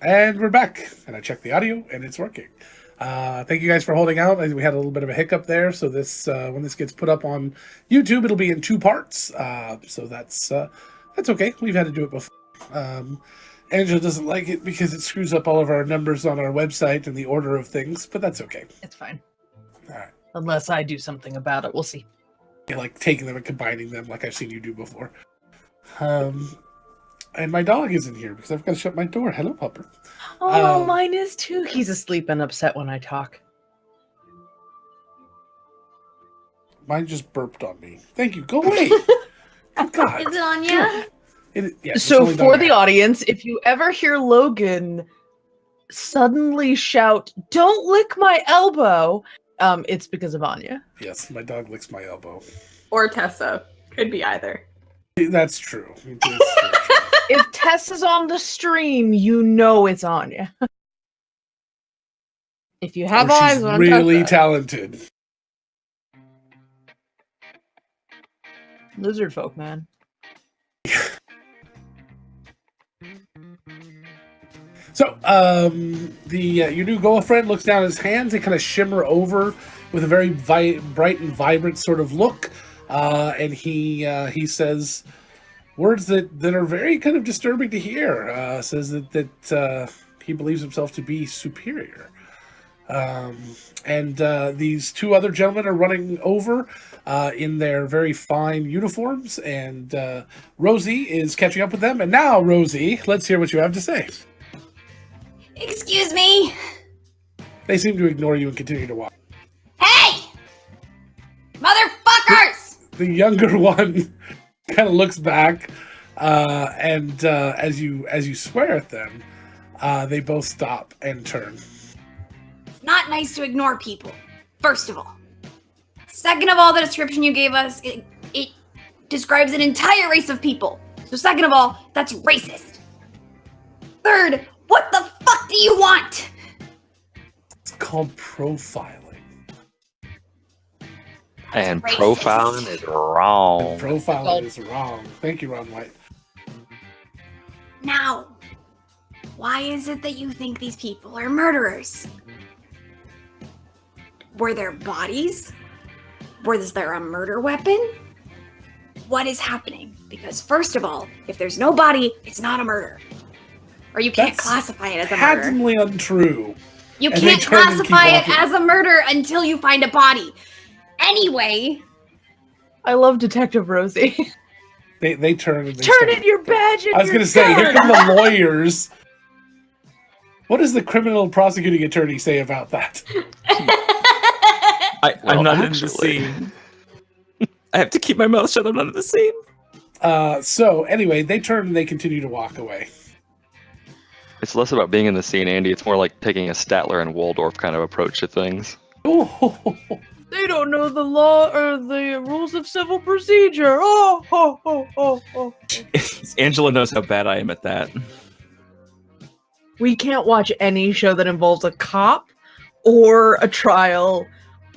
And we're back. And I checked the audio, and it's working. Thank you guys for holding out. We had a little bit of a hiccup there, so this when this gets put up on YouTube, it'll be in two parts. So that's okay. We've had to do it before. Angela doesn't like it because it screws up all of our numbers on our website and the order of things, but that's okay. It's fine. All right. Unless I do something about it. We'll see. Yeah, like taking them and combining them like I've seen you do before. And my dog isn't here because I've got to shut my door. Hello, Pupper. Oh, mine is too. He's asleep and upset when I talk. Mine just burped on me. Thank you. Go away. Good God. Is it on you? Yeah, So for the audience, if you ever hear Logan suddenly shout, "Don't lick my elbow," it's because of Anya. Yes, my dog licks my elbow. Or Tessa. Could be either. That's true. If Tess is on the stream, you know it's Anya. If you have eyes she's on really Tessa. talented. Lizard folk, man. So, your new girlfriend looks down at his hands. They kind of shimmer over with a very bright and vibrant sort of look, and he says words that are very kind of disturbing to hear. Says that he believes himself to be superior, and these two other gentlemen are running over in their very fine uniforms, and Rosie is catching up with them. And now, Rosie, let's hear what you have to say. Excuse me? They seem to ignore you and continue to walk. Hey! Motherfuckers! The younger one kind of looks back, and as you swear at them, they both stop and turn. It's not nice to ignore people, first of all. Second of all, the description you gave us, it describes an entire race of people. So second of all, that's racist. Third, what the fuck do you want? It's called profiling. And racist. profiling is wrong. And profiling is wrong. Thank you, Ron White. Now, why is it that you think these people are murderers? Were there bodies? Was there a murder weapon? What is happening? Because first of all, if there's no body, it's not a murder. Or you can't That's classify it as a murder. patently untrue. You and can't they turn and keep classify it walking. as a murder until you find a body. Anyway, I love Detective Rosie. They turn and they Turn start. in your badge and I was going to say, here come the lawyers. What does the criminal prosecuting attorney say about that? Well, I'm not in the actually- scene. I have to keep my mouth shut. I'm not in the scene. So anyway, they turn and they continue to walk away. It's less about being in the scene, Andy. It's more like taking a Statler and Waldorf kind of approach to things. They don't know the law or the rules of civil procedure. Oh. Angela knows how bad I am at that. We can't watch any show that involves a cop or a trial.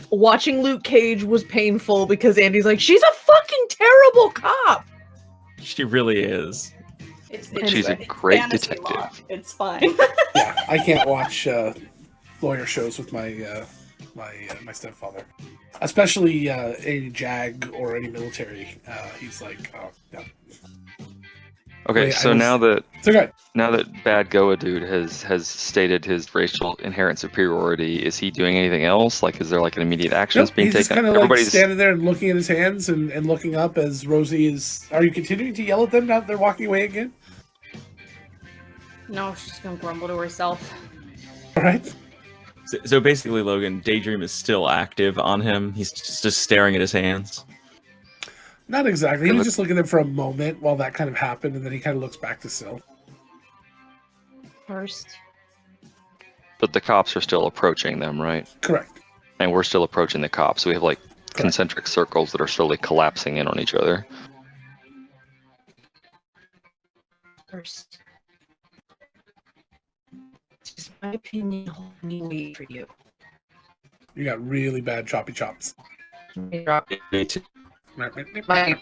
Watching Luke Cage was painful because Andy's like, she's a fucking terrible cop. She really is. She's a great detective. It's fine. Yeah, I can't watch lawyer shows with my my stepfather, especially any JAG or any military. He's like, oh no. Okay, Wait, so I was- now that It's okay. Bad Goa dude has stated his racial inherent superiority, is he doing anything else? Like, is there like an immediate action that's Nope, being he's just taken? kind of like Everybody's standing there and looking at his hands and looking up as Rosie is. Are you continuing to yell at them now that they're walking away again? No, she's gonna grumble to herself. All right. So basically, Logan, Daydream is still active on him. He's just staring at his hands. Not exactly. He was just looking at them for a moment while that kind of happened, and then he kind of looks back to Syl. First. But the cops are still approaching them, right? Correct. And we're still approaching the cops. So we have like concentric circles that are slowly collapsing in on each other. First. This is my opinion holding weight for you. You got really bad choppy chops. Drop it. My-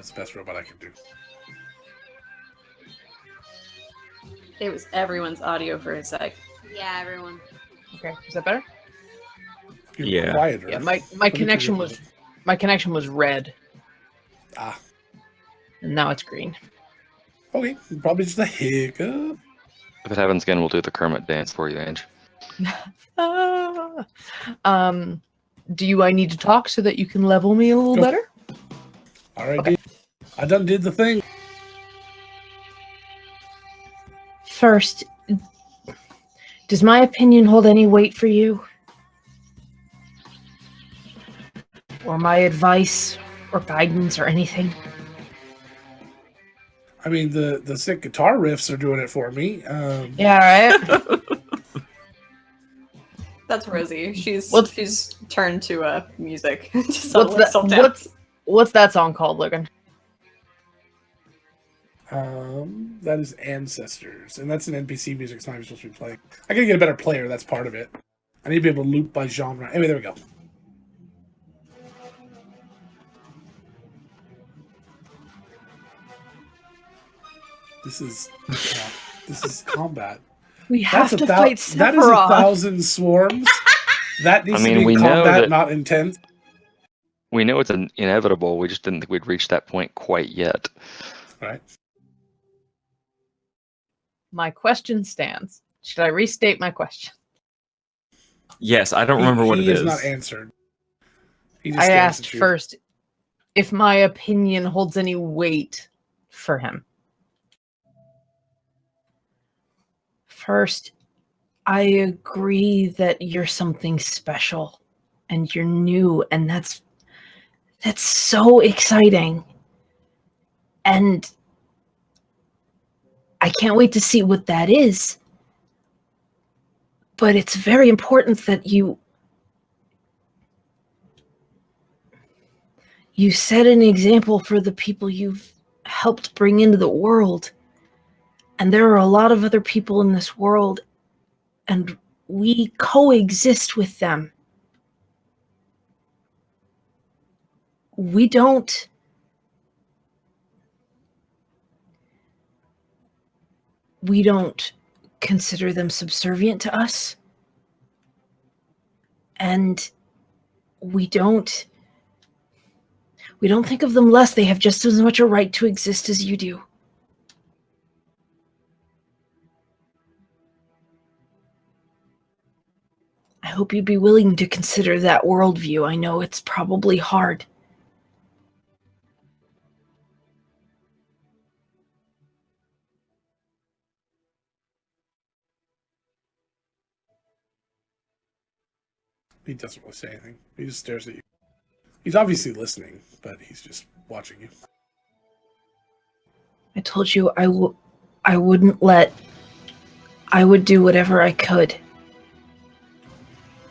It's the best robot I can do. It was everyone's audio for a sec. Yeah, everyone. Okay, is that better? You're Yeah. quieter. Yeah, my Let me connection turn it was red, Ah, and now it's green. okay. Probably just a hiccup. If it happens again, we'll do the Kermit dance for you, Ange. Ah. Do I need to talk so that you can level me a little Go. better? All right, Okay. I done did the thing. First, does my opinion hold any weight for you? Or my advice or guidance or anything? I mean, the sick guitar riffs are doing it for me. Yeah, right? That's Rosie. She's What's- turned to music. to What's settle that? herself down. What's that song called, Logan? That is Ancestors, and that's an NPC music. It's not even supposed to be playing. I gotta get a better player. That's part of it. I need to be able to loop by genre. Anyway, there we go. This is combat. We have That's to fight that is Sephiroth. 1,000 swarms. That needs I mean, to be we know combat, that- not intense. We know it's inevitable. We just didn't think we'd reach that point quite yet. Right. My question stands. Should I restate my question? Yes, I don't remember what it is. He is not answered. He just I stares asked at you. first if my opinion holds any weight for him. First, I agree that you're something special and you're new, and that's so exciting. And I can't wait to see what that is. But it's very important that you set an example for the people you've helped bring into the world. And there are a lot of other people in this world, and we coexist with them. We don't consider them subservient to us. And we don't think of them less. They have just as much a right to exist as you do. I hope you'd be willing to consider that worldview. I know it's probably hard. He doesn't really say anything. He just stares at you. He's obviously listening, but he's just watching you. I told you I would do whatever I could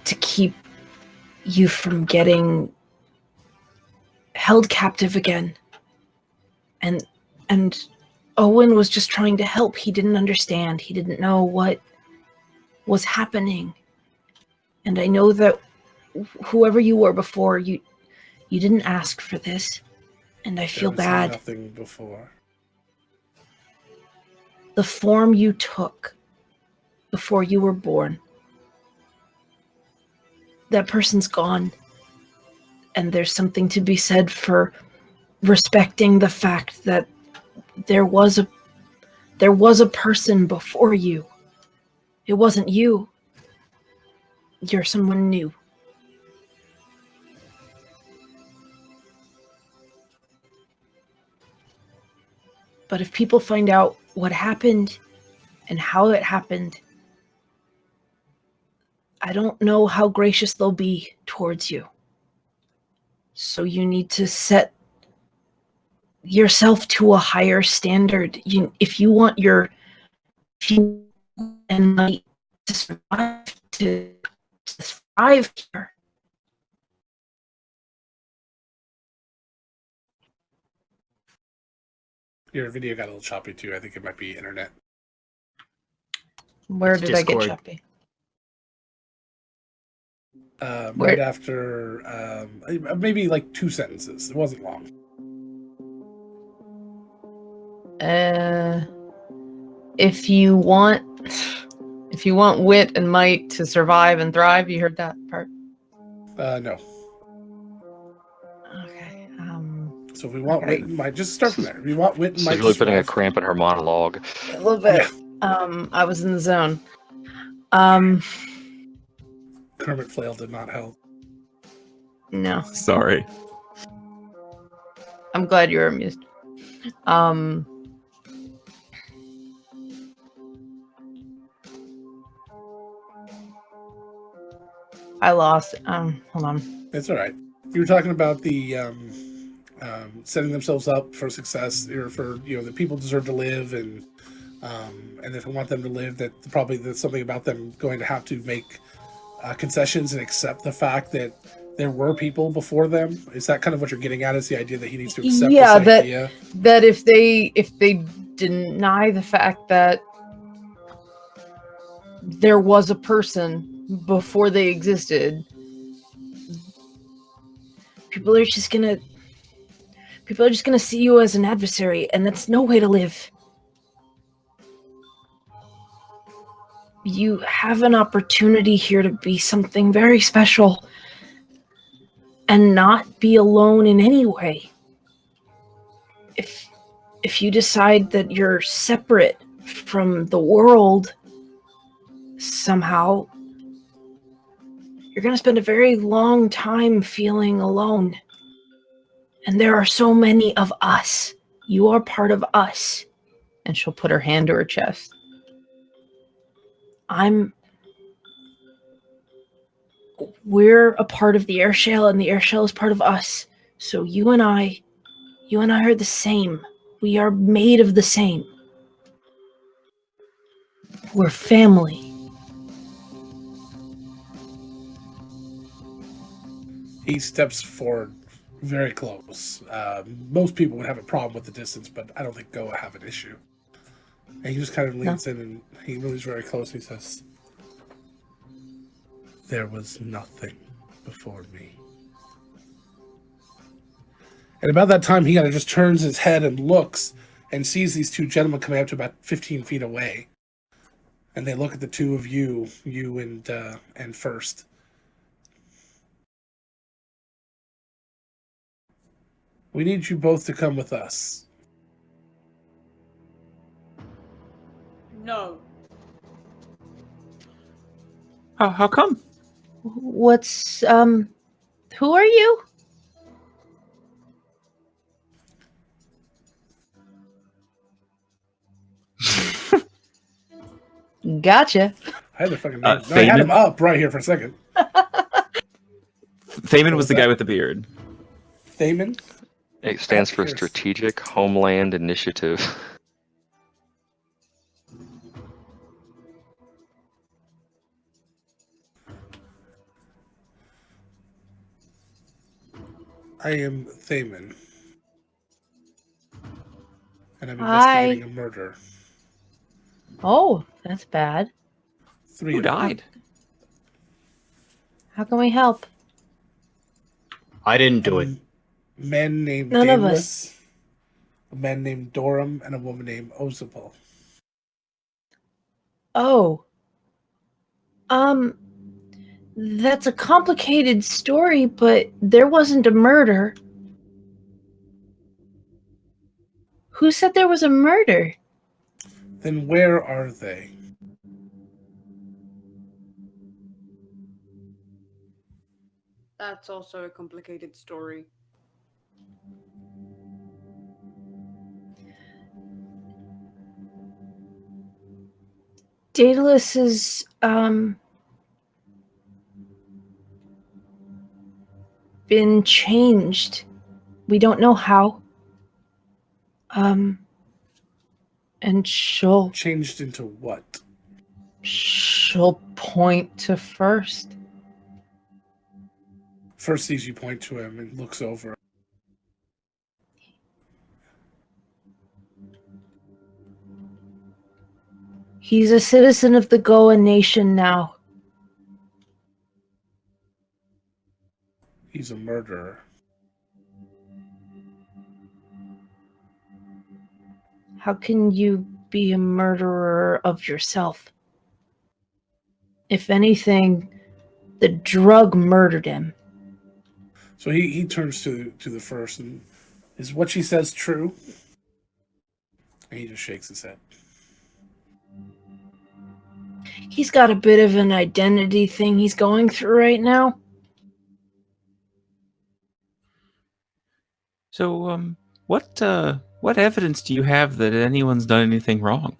to keep you from getting held captive again. And Owen was just trying to help. He didn't understand. He didn't know what was happening. And I know that whoever you were before, you didn't ask for this. And I feel There was bad. Nothing before. The form you took before you were born, that person's gone. And there's something to be said for respecting the fact that there was a person before you. It wasn't you. You're someone new. But if people find out what happened and how it happened, I don't know how gracious they'll be towards you. So you need to set yourself to a higher standard. If you want your team and money to survive, to thrive here. Your video got a little choppy too. I think it might be internet. Where It's did I get Discord. choppy? Right Where- after maybe like 2 sentences. It wasn't long. If you want wit and might to survive and thrive, you heard that part? No. Okay. So if we want Okay. wit and might, just start from there. If you want wit and She's might, really to putting a survive. cramp in her monologue. A little bit. I was in the zone. Kermit Flail did not help. No. Sorry. I'm glad you're amused. I lost. Hold on. It's all right. You were talking about the setting themselves up for success, or for the people deserve to live, and if we want them to live, that probably there's something about them going to have to make concessions and accept the fact that there were people before them. Is that kind of what you're getting at? Is the idea that he needs to accept this idea? That if they deny the fact that there was a person before they existed, people are just gonna see you as an adversary, and that's no way to live. You have an opportunity here to be something very special and not be alone in any way. If you decide that you're separate from the world somehow, you're going to spend a very long time feeling alone. And there are so many of us. You are part of us. And she'll put her hand to her chest. We're a part of the air shell, and the air shell is part of us. So you and I are the same. We are made of the same. We're family. He steps forward very close. Most people would have a problem with the distance, but I don't think Goa have an issue. And he just kind of leans in, and he moves very close. And he says, "There was nothing before me." And about that time, he kind of just turns his head and looks and sees these two gentlemen coming up to about 15 feet away. And they look at the two of you and First. "We need you both to come with us." No. How come? What's, who are you? Gotcha. I had the fucking name. No, I had Thaman? him up right here for a second. Thaman was the guy with the beard. Thaman? It stands for Pierce. Strategic Homeland Initiative. I am Thaman. And I'm Hi. investigating a murder. Oh, that's bad. 3 Who of them. died? How can we help? I didn't do it. Men named None of Daedalus, a man named Dorum, and a woman named Ozipal. Oh. That's a complicated story, but there wasn't a murder. Who said there was a murder? Then where are they? That's also a complicated story. Daedalus is, been changed. We don't know how. And she'll Changed into what? point to First. First sees you point to him and looks over. He's a citizen of the Goa nation now. He's a murderer. How can you be a murderer of yourself? If anything, the drug murdered him. So he turns to the first, and is what she says true? And he just shakes his head. He's got a bit of an identity thing he's going through right now. So, what evidence do you have that anyone's done anything wrong?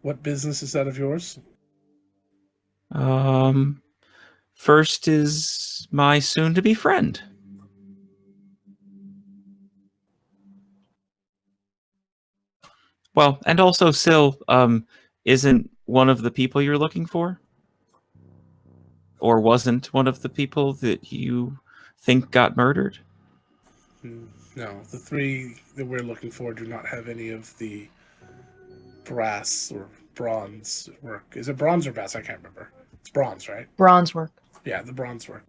What business is that of yours? First is my soon-to-be friend. Well, and also, Syl, isn't one of the people you're looking for? Or wasn't one of the people that you think got murdered? No, the three that we're looking for do not have any of the brass or bronze work. Is it bronze or brass? I can't remember. It's bronze, right? Bronze work. Yeah, the bronze work.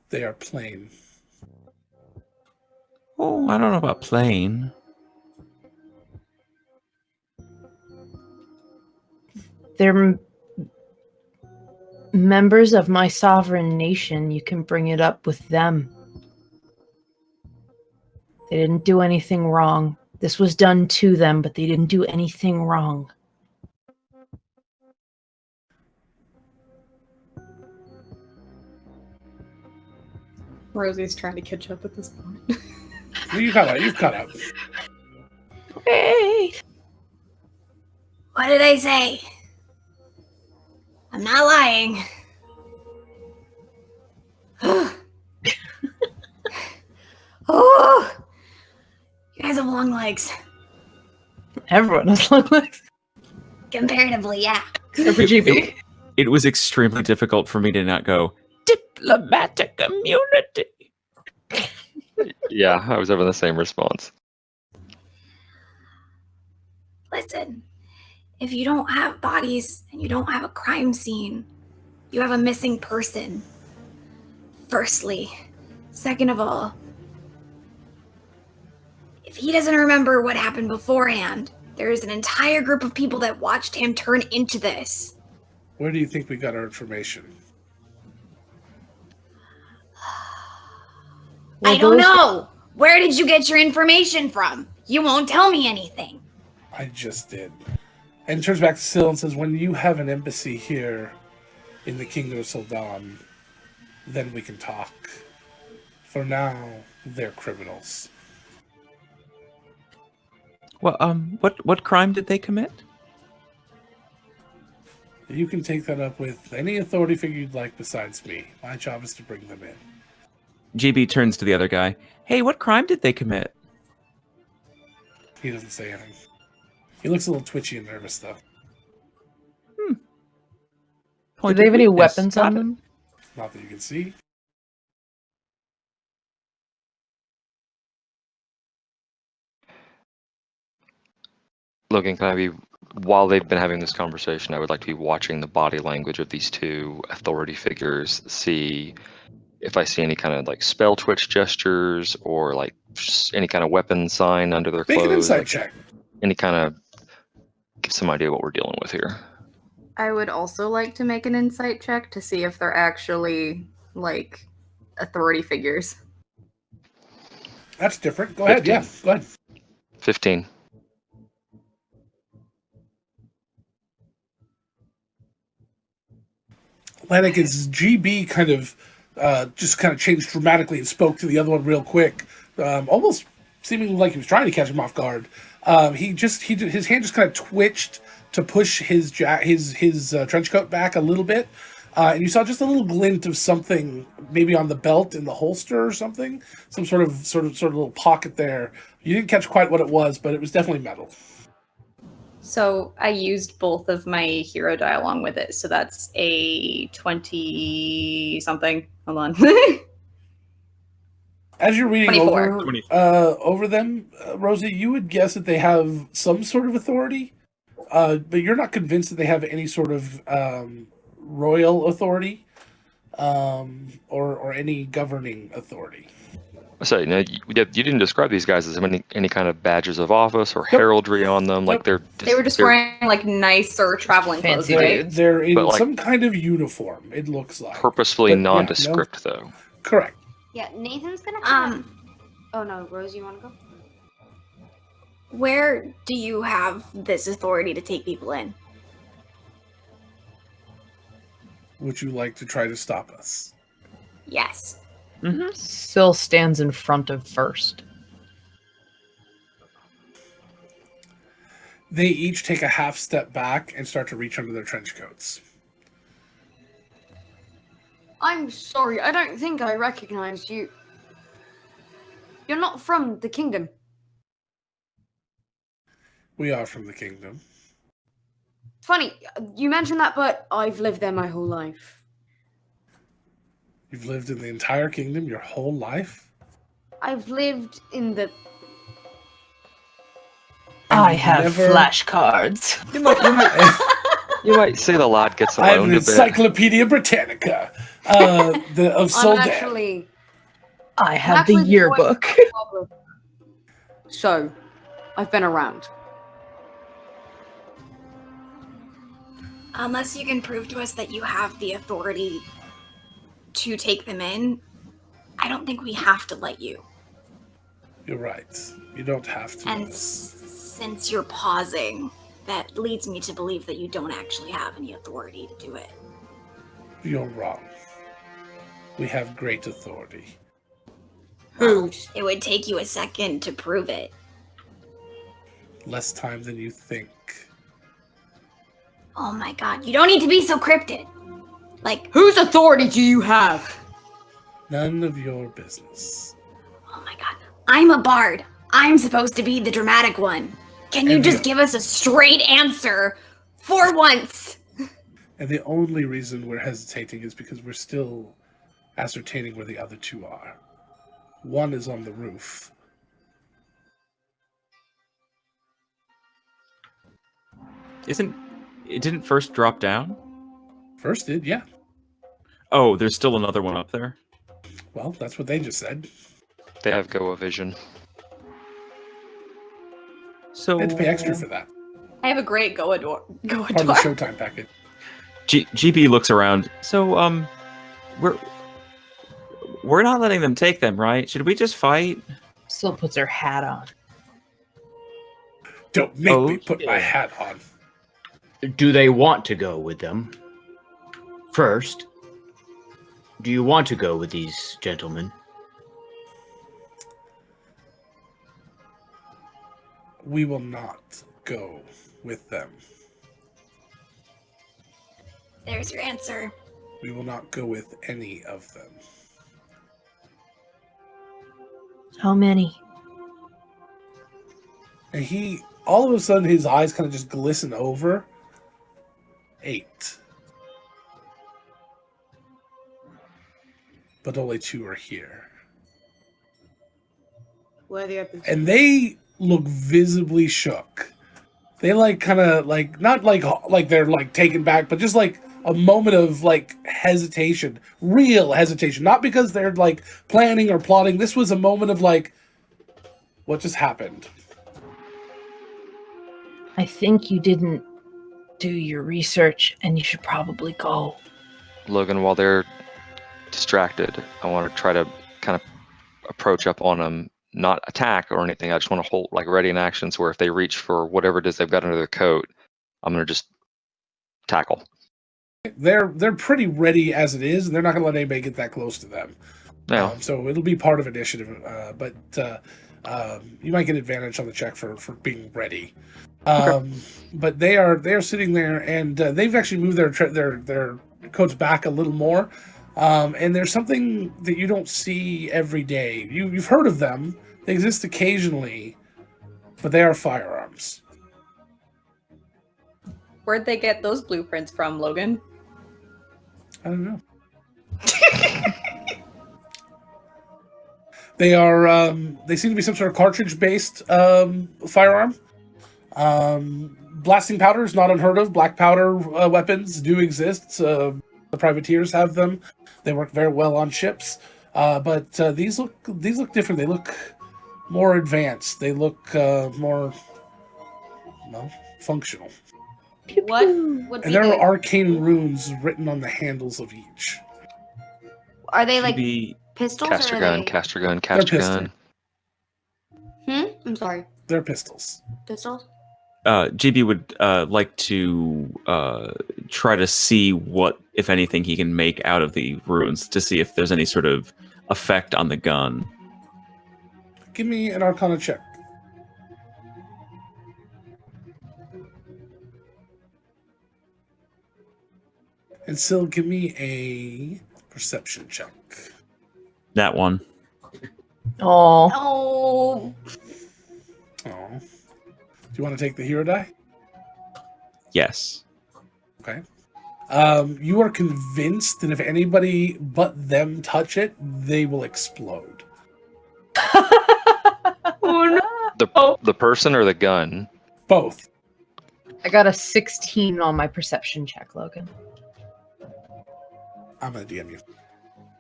They are plain. Oh, I don't know about plain. They're members of my sovereign nation. You can bring it up with them. They didn't do anything wrong. This was done to them, but they didn't do anything wrong. Rosie's trying to catch up at this point. You've caught up. Wait. What did I say? I'm not lying. Oh, you guys have long legs. Everyone has long legs. Comparatively, yeah. Except for GB. It was extremely difficult for me to not go, diplomatic immunity. Yeah, I was having the same response. Listen, if you don't have bodies and you don't have a crime scene, you have a missing person. Firstly. Second of all, if he doesn't remember what happened beforehand, there is an entire group of people that watched him turn into this. Where do you think we got our information? Well, I don't those- know. Where did you get your information from? You won't tell me anything. I just did. And turns back to Syl and says, when you have an embassy here in the Kingdom of Soldan, then we can talk. For now, they're criminals. Well, what crime did they commit? You can take that up with any authority figure you'd like besides me. My job is to bring them in. GB turns to the other guy. Hey, what crime did they commit? He doesn't say anything. He looks a little twitchy and nervous, though. Do Point they of have any weakness. weapons Got on it. them? Not that you can see. Logan, can I be, while they've been having this conversation, I would like to be watching the body language of these two authority figures, see if I see any kind of like spell twitch gestures or like any kind of weapon sign under their Make clothes. an insight like, check. any kind of, give some idea what we're dealing with here. I would also like to make an insight check to see if they're actually, like, authority figures. That's different. Go ahead. 15. Yeah, go ahead. 15. Atlantic is GB kind of just kind of changed dramatically and spoke to the other one real quick, almost seeming like he was trying to catch him off guard. His hand just kind of twitched to push his trench coat back a little bit, and you saw just a little glint of something, maybe on the belt in the holster or something, some sort of little pocket there. You didn't catch quite what it was, but it was definitely metal. So I used both of my hero die along with it. So that's a 20 something. Hold on. As you're reading 24. over them, Rosie, you would guess that they have some sort of authority, but you're not convinced that they have any sort of royal authority or any governing authority. So you didn't describe these guys as having any kind of badges of office or heraldry on them. Like Nope. They were just wearing like nicer traveling clothes, Fancy right? dudes. They're in But, like, some kind of uniform, it looks like. purposefully But, yeah, no. nondescript, though. Correct. Yeah, Nathan's gonna Oh no, Rose, you wanna go? Where do you have this authority to take people in? Would you like to try to stop us? Yes. Syl stands in front of first. They each take a half step back and start to reach under their trench coats. I'm sorry, I don't think I recognized you. You're not from the kingdom. We are from the kingdom. Funny, you mentioned that, but I've lived there my whole life. You've lived in the entire kingdom your whole life? I've lived in the... I you've have never- flashcards. You might say the lad gets I have alone an a bit. Encyclopedia Britannica of I'm Soldan. actually... I have actually the the yearbook. So, I've been around. Unless you can prove to us that you have the authority to take them in, I don't think we have to let you. You're right. You don't have to. And since you're pausing, that leads me to believe that you don't actually have any authority to do it. You're wrong. We have great authority. Well, it would take you a second to prove it. Less time than you think. Oh my god, you don't need to be so cryptic. Like, Whose authority do you have? None of your business. oh my god, I'm a bard. I'm supposed to be the dramatic one. Can you And just the- give us a straight answer for once? And the only reason we're hesitating is because we're still ascertaining where the other two are. One is on the roof. It didn't first drop down? First did, yeah. Oh, there's still another one up there. Well, that's what they just said. They have Goa vision. So They had to pay extra for that. I have a great Goa Part of the Showtime package. GB looks around. So we're not letting them take them, right? Should we just fight? Syl puts her hat on. Don't make Oh, me put my yeah. hat on. Do they want to go with them? First, do you want to go with these gentlemen? We will not go with them. There's your answer. We will not go with any of them. How many? And he, all of a sudden, his eyes kind of just glisten over. 8. But only 2 are here. Where are the others? And they look visibly shook. They like kind of like, not like they're like taken back, but just like a moment of like hesitation, real hesitation. Not because they're like planning or plotting. This was a moment of like, what just happened? I think you didn't do your research and you should probably go. Logan, while they're distracted, I want to try to kind of approach up on them, not attack or anything. I just want to hold like ready in action, so where if they reach for whatever it is they've got under their coat, I'm going to just tackle. They're pretty ready as it is, and they're not going to let anybody get that close to them. Now, So it'll be part of initiative, but you might get advantage on the check for being ready. But they are sitting there, and they've actually moved their coats back a little more. And there's something that you don't see every day. You've heard of them; they exist occasionally, but they are firearms. Where'd they get those blueprints from, Logan? I don't know. They are. They seem to be some sort of cartridge-based firearm. Blasting powder is not unheard of. Black powder weapons do exist. The privateers have them. They work very well on ships. But these look different. They look more advanced. They look more functional. What? And What's there he are do? arcane runes written on the handles of each. Are they like GB, pistols Caster or are gun, they? caster gun, caster pistol. gun. I'm sorry. They're pistols. Pistols? GB would like to try to see what, if anything, he can make out of the runes to see if there's any sort of effect on the gun. Give me an Arcana check. And Sil, give me a perception check. That one. Oh, Oh, Oh. Do you want to take the hero die? Yes. Okay. You are convinced that if anybody but them touch it, they will explode. The person or the gun? Both. I got a 16 on my perception check, Logan. I'm gonna DM you.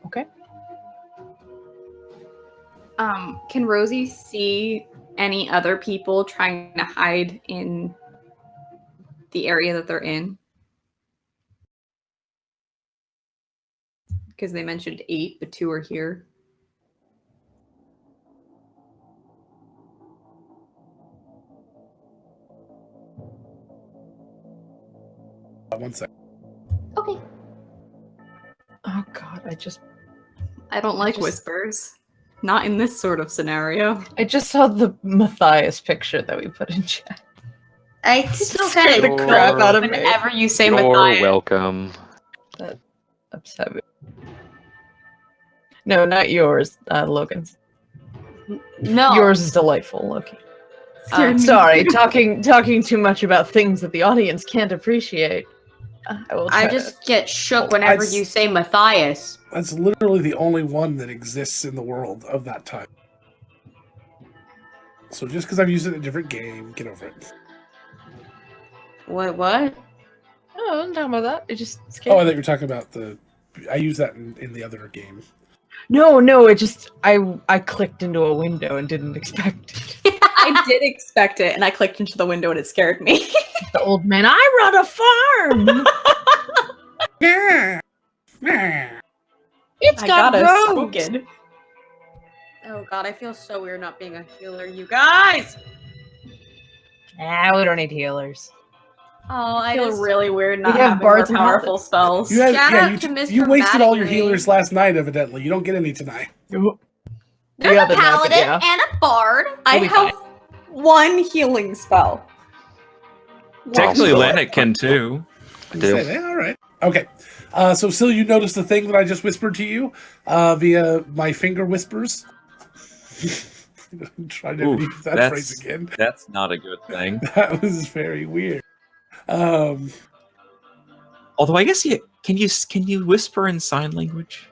Okay. Can Rosie see any other people trying to hide in the area that they're in? Because they mentioned 8, but 2 are here. One second. okay. Oh God, I don't like Just- whispers. Not in this sort of scenario. I just saw the Matthias picture that we put in chat. I still Scared kind the of crap out of me. Whenever you say You're Matthias. welcome. That upset me. No, not yours, Logan's. no. Yours is delightful, Loki. Sorry, talking too much about things that the audience can't appreciate. I will. I try just get shook Oh, whenever I- you say Matthias. That's literally the only one that exists in the world of that time. So just because I've used it in a different game, get over it. What? Oh, I'm talking about that. It just Oh, I scared. thought you were talking about I use that in the other game. No. It just I clicked into a window and didn't expect it. I did expect it, and I clicked into the window, and it scared me. The old man. I run a farm. Yeah. Yeah. It's I got got a roads. spoken. Oh god, I feel so weird not being a healer, you guys! We don't need healers. Oh, I I feel just really weird not We have having bards more and powerful spells. You, had, Shout yeah, out you, to Mr. you wasted all your Mattingly. healers last night, evidently. You don't get any tonight. There's Yeah, a the paladin yeah. and a bard. I We'll be have one healing spell. Technically, so- Lanik can too. I You do. say that? All right. Okay. So, Sil, you noticed the thing that I just whispered to you via my finger whispers? Try to Oof, use that that's- phrase again. That's not a good thing. That was very weird. Although I guess can you whisper in sign language?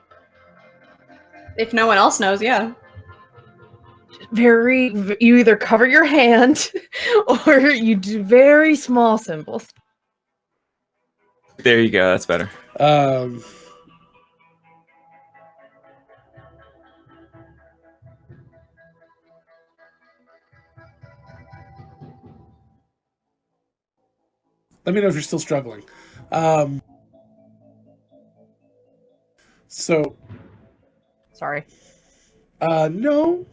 If no one else knows, yeah. You either cover your hand or you do very small symbols. There you go. That's better. Let me know if you're still struggling. So, Sorry. no.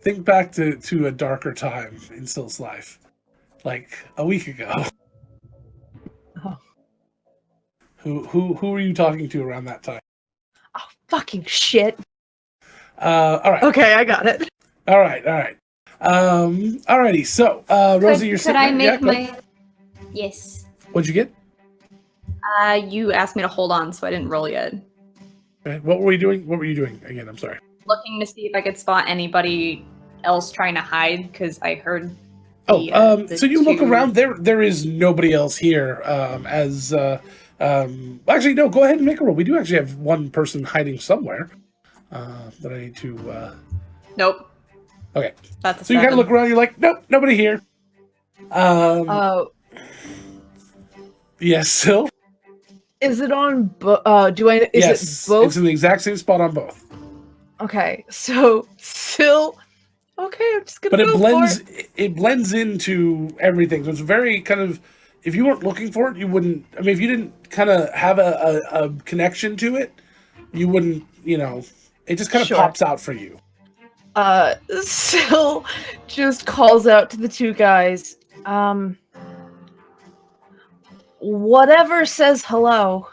Think back to a darker time in Sil's life, like a week ago. Oh. Who were you talking to around that time? Oh, fucking shit. All right. Okay, I got it. All right. Alrighty. So, Rosie, you're Could sitting I there. make Yeah, go ahead. my? Yes. What'd you get? You asked me to hold on, so I didn't roll yet. Okay, what were we doing? What were you doing again? I'm sorry. Looking to see if I could spot anybody else trying to hide because I heard. Oh, the so you look two- around. There is nobody else here. Actually, no. Go ahead and make a roll. We do actually have one person hiding somewhere. That I need to. Nope. Okay. That's a So you kind of 7. look around. You're like, nope, nobody here. Oh, Yes, Sil. Is it on? Is yes, it both? it's in the exact same spot on both. Okay, so still. Okay, I'm just gonna But go for it. it blends into everything. So it's very kind of, if you weren't looking for it, you wouldn't. I mean, if you didn't kind of have a connection to it, you wouldn't. It just kind of Sure. pops out for you. Syl just calls out to the two guys. Whatever says hello.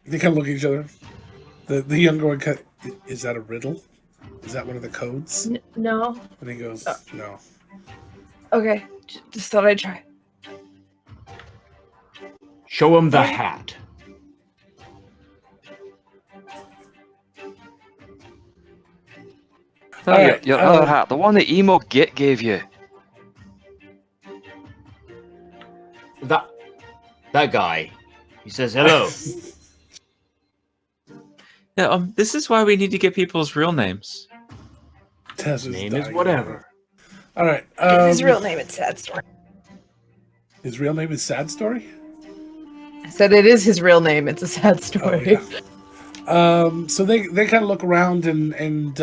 They kind of look at each other. The younger one, is that a riddle? Is that one of the codes? No. And he goes, no. Okay, just thought I'd try. Show him the hat. No, All right, your other hat, the one that emo gave you. That guy. He says hello. Yeah, this is why we need to get people's real names. Tess His name is whatever. All right. His real name is Sad Story. His real name is Sad Story? I said it is his real name. It's a sad Oh, story. yeah. So they kind of look around and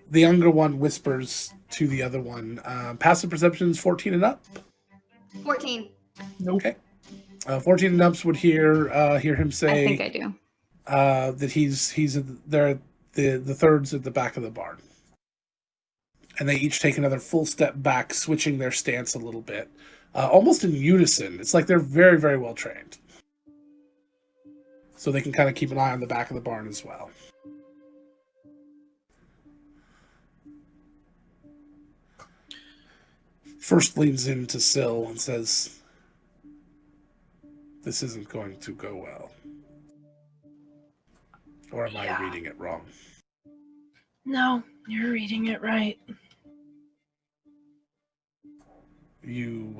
the younger one whispers to the other one. Passive perception is 14 and up. 14. Okay. 14 and ups would hear him say. I think I do. That he's there. The third's at the back of the barn, and they each take another full step back, switching their stance a little bit, almost in unison. It's like they're very, very well trained, so they can kind of keep an eye on the back of the barn as well. First leans into Syl and says, "This isn't going to go well." Or am I reading it wrong? No, you're reading it right. You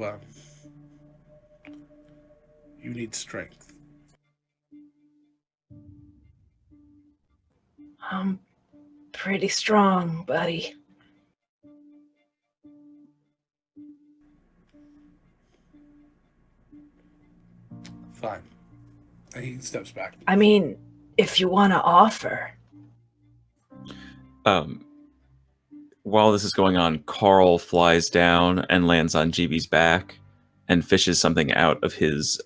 need strength. I'm pretty strong, buddy. Fine. And he steps back. I mean, if you want to offer. While this is going on, Carl flies down and lands on GB's back and fishes something out of his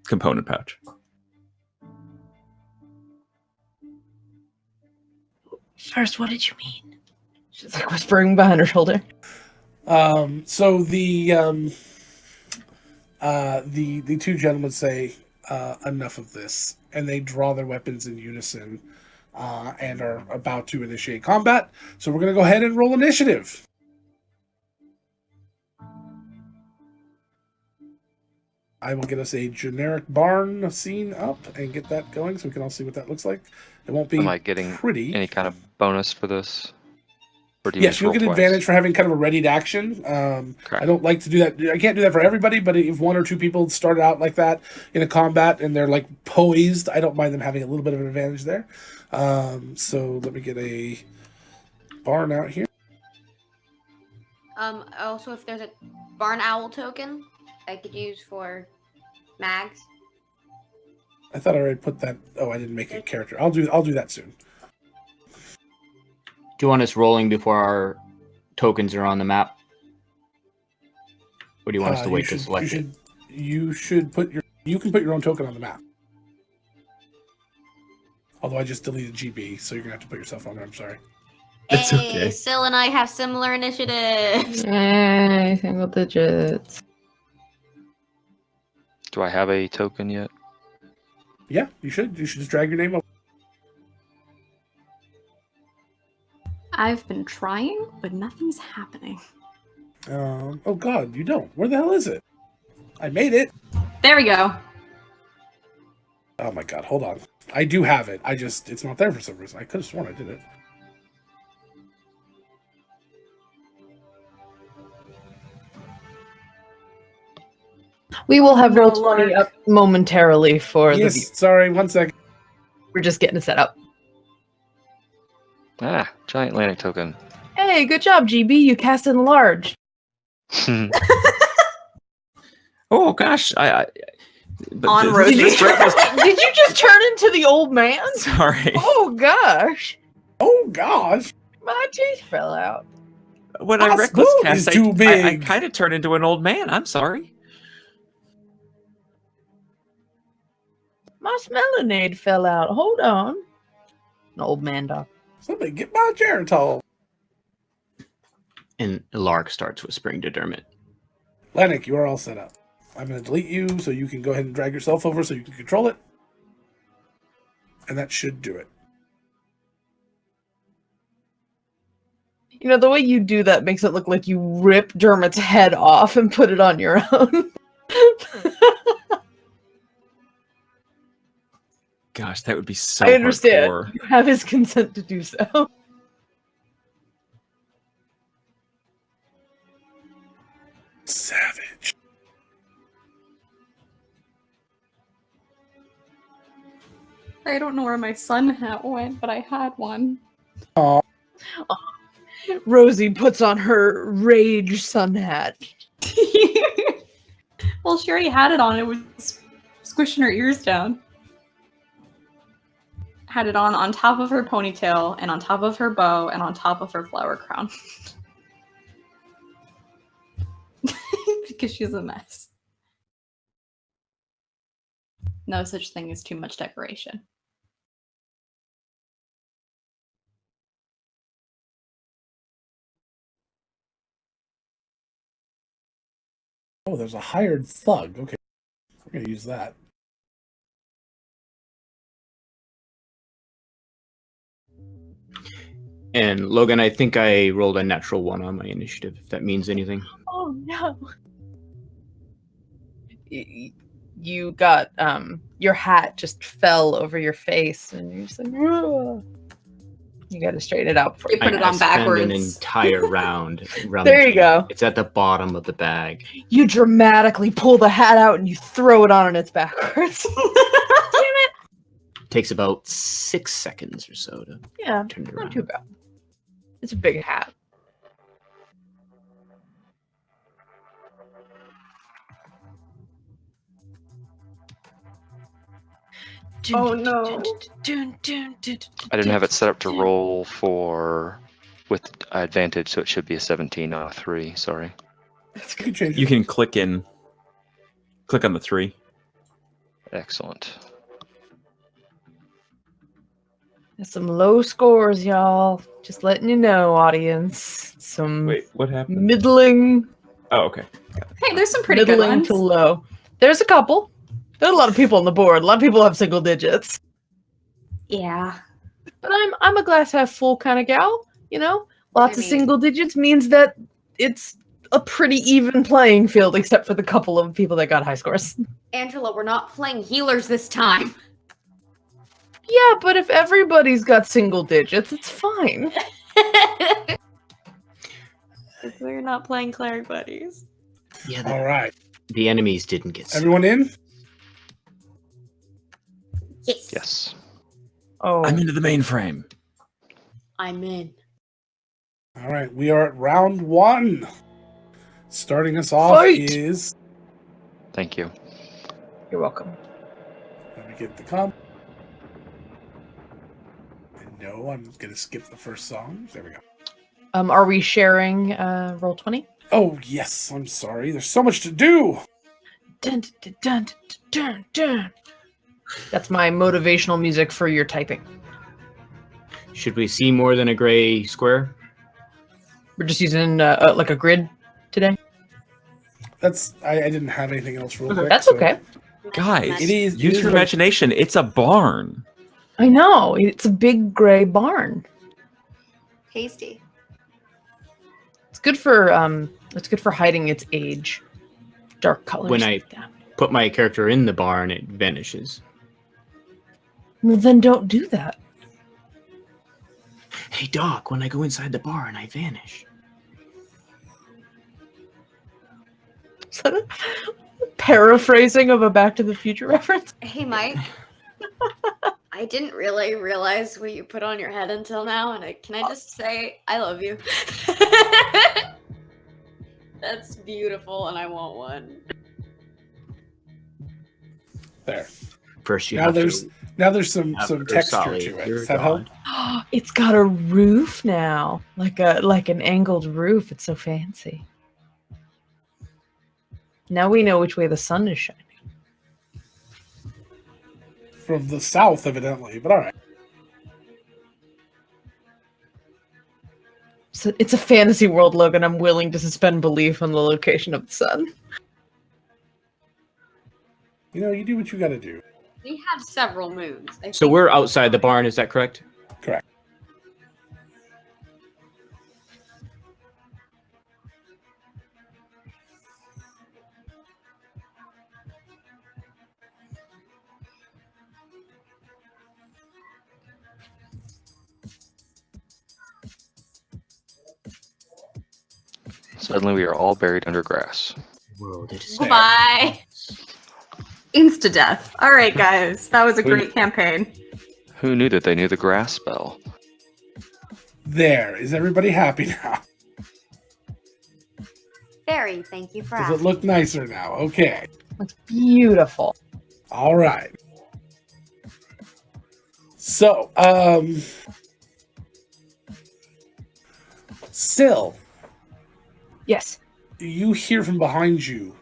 component pouch. First, what did you mean? She's like whispering behind her shoulder. So the two gentlemen say, enough of this, and they draw their weapons in unison and are about to initiate combat. So we're going to go ahead and roll initiative. I will get us a generic barn scene up and get that going so we can all see what that looks like. It won't be Am I getting pretty. any kind of bonus for this? Or do you Yes, just you'll roll get twice? advantage for having kind of a readied action. Okay. I don't like to do that. I can't do that for everybody, but if one or two people start out like that in a combat and they're like poised, I don't mind them having a little bit of an advantage there. So let me get a barn out here. Also, if there's a barn owl token, I could use for mags. I thought I already put that. Oh, I didn't make a character. I'll do that soon. Do you want us rolling before our tokens are on the map? Or do you want us to wait to select it? You can put your own token on the map. Although I just deleted GB, so you're gonna have to put yourself on there. I'm sorry. It's Hey, okay. Syl and I have similar initiatives. Yay, single digits. Do I have a token yet? Yeah, you should. You should just drag your name up. I've been trying, but nothing's happening. Oh God, you don't. Where the hell is it? I made it. There we go. Oh my God, hold on. I do have it. It's not there for some reason. I could have sworn I did it. We will have roll 20 up momentarily for the view. Yes, sorry, 1 second. We're just getting it set up. Ah, giant landing token. Hey, good job, GB. You cast enlarge. Oh gosh, but On this- Rosie. this threat was- Did you just turn into the old man? Sorry. Oh gosh, Oh gosh. my teeth fell out. When My I reckless spoon cast, is too I big. kind of turned into an old man. I'm sorry. My smellinade fell out. Hold on. An old man dog. Somebody get my Geritol. And Lark starts whispering to Dermot. Lennox, you are all set up. I'm going to delete you so you can go ahead and drag yourself over so you can control it. And that should do it. You know, the way you do that makes it look like you rip Dermot's head off and put it on your own. Gosh, that would be so I understand. hardcore. You have his consent to do so. Savage. I don't know where my sun hat went, but I had one. Aw. Rosie puts on her rage sun hat. Well, she already had it on. It was squishing her ears down. Had it on top of her ponytail, and on top of her bow, and on top of her flower crown. Because she's a mess. No such thing as too much decoration. Oh, there's a hired thug. Okay. We're going to use that. And Logan, I think I rolled a natural 1 on my initiative, if that means anything. Oh no. You got your hat just fell over your face and you're just like, "Ugh." You gotta straighten it out before You put it on spend backwards. an entire round There you rummaging. go. It's at the bottom of the bag. You dramatically pull the hat out and you throw it on and it's backwards. Takes about 6 seconds or so to Yeah, turn it not around. too bad. It's a big hat. Oh, no. I didn't have it set up to roll for with advantage, so it should be a 17, not a 3. Sorry. You can change it. You can click on the 3. Excellent. Some low scores, y'all. Just letting you know, audience. Some Wait, what happened? middling, Oh, okay. Hey, there's some pretty good middling ones. to low. There's a couple. There's a lot of people on the board. A lot of people have single digits. Yeah. But I'm a glass half full kind of gal. You know, lots I of mean- single digits means that it's a pretty even playing field, except for the couple of people that got high scores. Angela, we're not playing healers this time. Yeah, but if everybody's got single digits, it's fine. We're not playing cleric buddies. Yeah, All right. the enemies didn't get sick. Everyone in? Yes. Yes. Oh, I'm into the mainframe. I'm in. All right. We are at round 1. Starting us off Fight! is... Thank you. you're welcome. Let me get the comp. No, I'm going to skip the first song. There we go. Are we sharing roll 20? Oh, yes. I'm sorry. There's so much to do. Dun, dun, dun, dun, dun, dun. That's my motivational music for your typing. Should we see more than a gray square? We're just using like a grid today. That's I didn't have anything else real quick. That's so- okay. Guys, It is- it use is your what- imagination. It's a barn. I know. It's a big gray barn. Tasty. It's good for hiding its age. Dark colors. When like that. Put my character in the barn, it vanishes. Well, then don't do that. Hey, Doc, when I go inside the barn, I vanish. Is that a paraphrasing of a Back to the Future reference? Hey, Mike. I didn't really realize what you put on your head until now, and can I just say I love you? That's beautiful, and I want one. There. First, you Now have there's to some have texture Ursali, to it. your Does that help? god. It's got a roof now, like an angled roof. It's so fancy. Now we know which way the sun is shining. From the south, evidently, but all right. So it's a fantasy world, Logan. I'm willing to suspend belief on the location of the sun. You know, you do what you got to do. We have several moons. So we're outside the barn, is that correct? Correct. Suddenly, we are all buried under grass. World, it is Goodbye. Insta death. All right, guys, that was a Who- great campaign. Who knew that they knew the grass spell? There. Is everybody happy now? Very, thank you for Does it asking. look nicer now? Okay. Looks beautiful. All right. So, Still, Yes. you hear from behind you.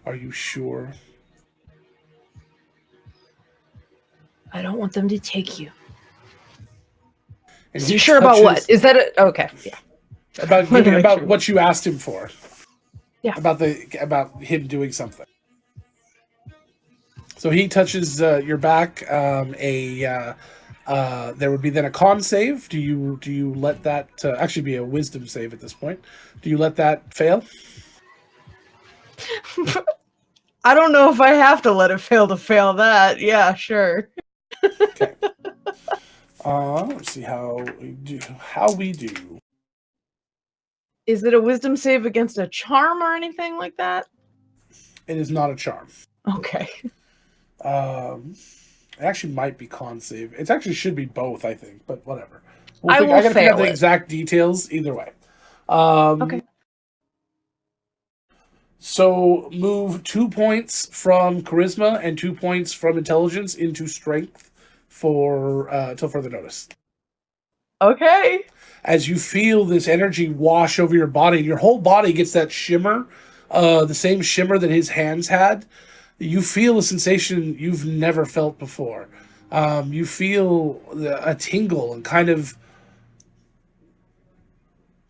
Are you sure? I don't want them to take you. And Is he you sure about touches- what? Is that it? Okay. Yeah. About Wanted to make about sure. what you asked him for. Yeah. About him doing something. So he touches your back. There would be then a con save. Do you let that actually be a wisdom save at this point? Do you let that fail? I don't know if I have to let it fail to fail that. Yeah, sure. Let's see how we do. Is it a wisdom save against a charm or anything like that? It is not a charm. Okay. It actually might be con save. It actually should be both, I think, but whatever. I will I gotta figure out fail the it. exact details either way. Okay. So move 2 points from charisma and 2 points from intelligence into strength for till further notice. Okay. As you feel this energy wash over your body, your whole body gets that shimmer, the same shimmer that his hands had. You feel a sensation you've never felt before. You feel a tingle and kind of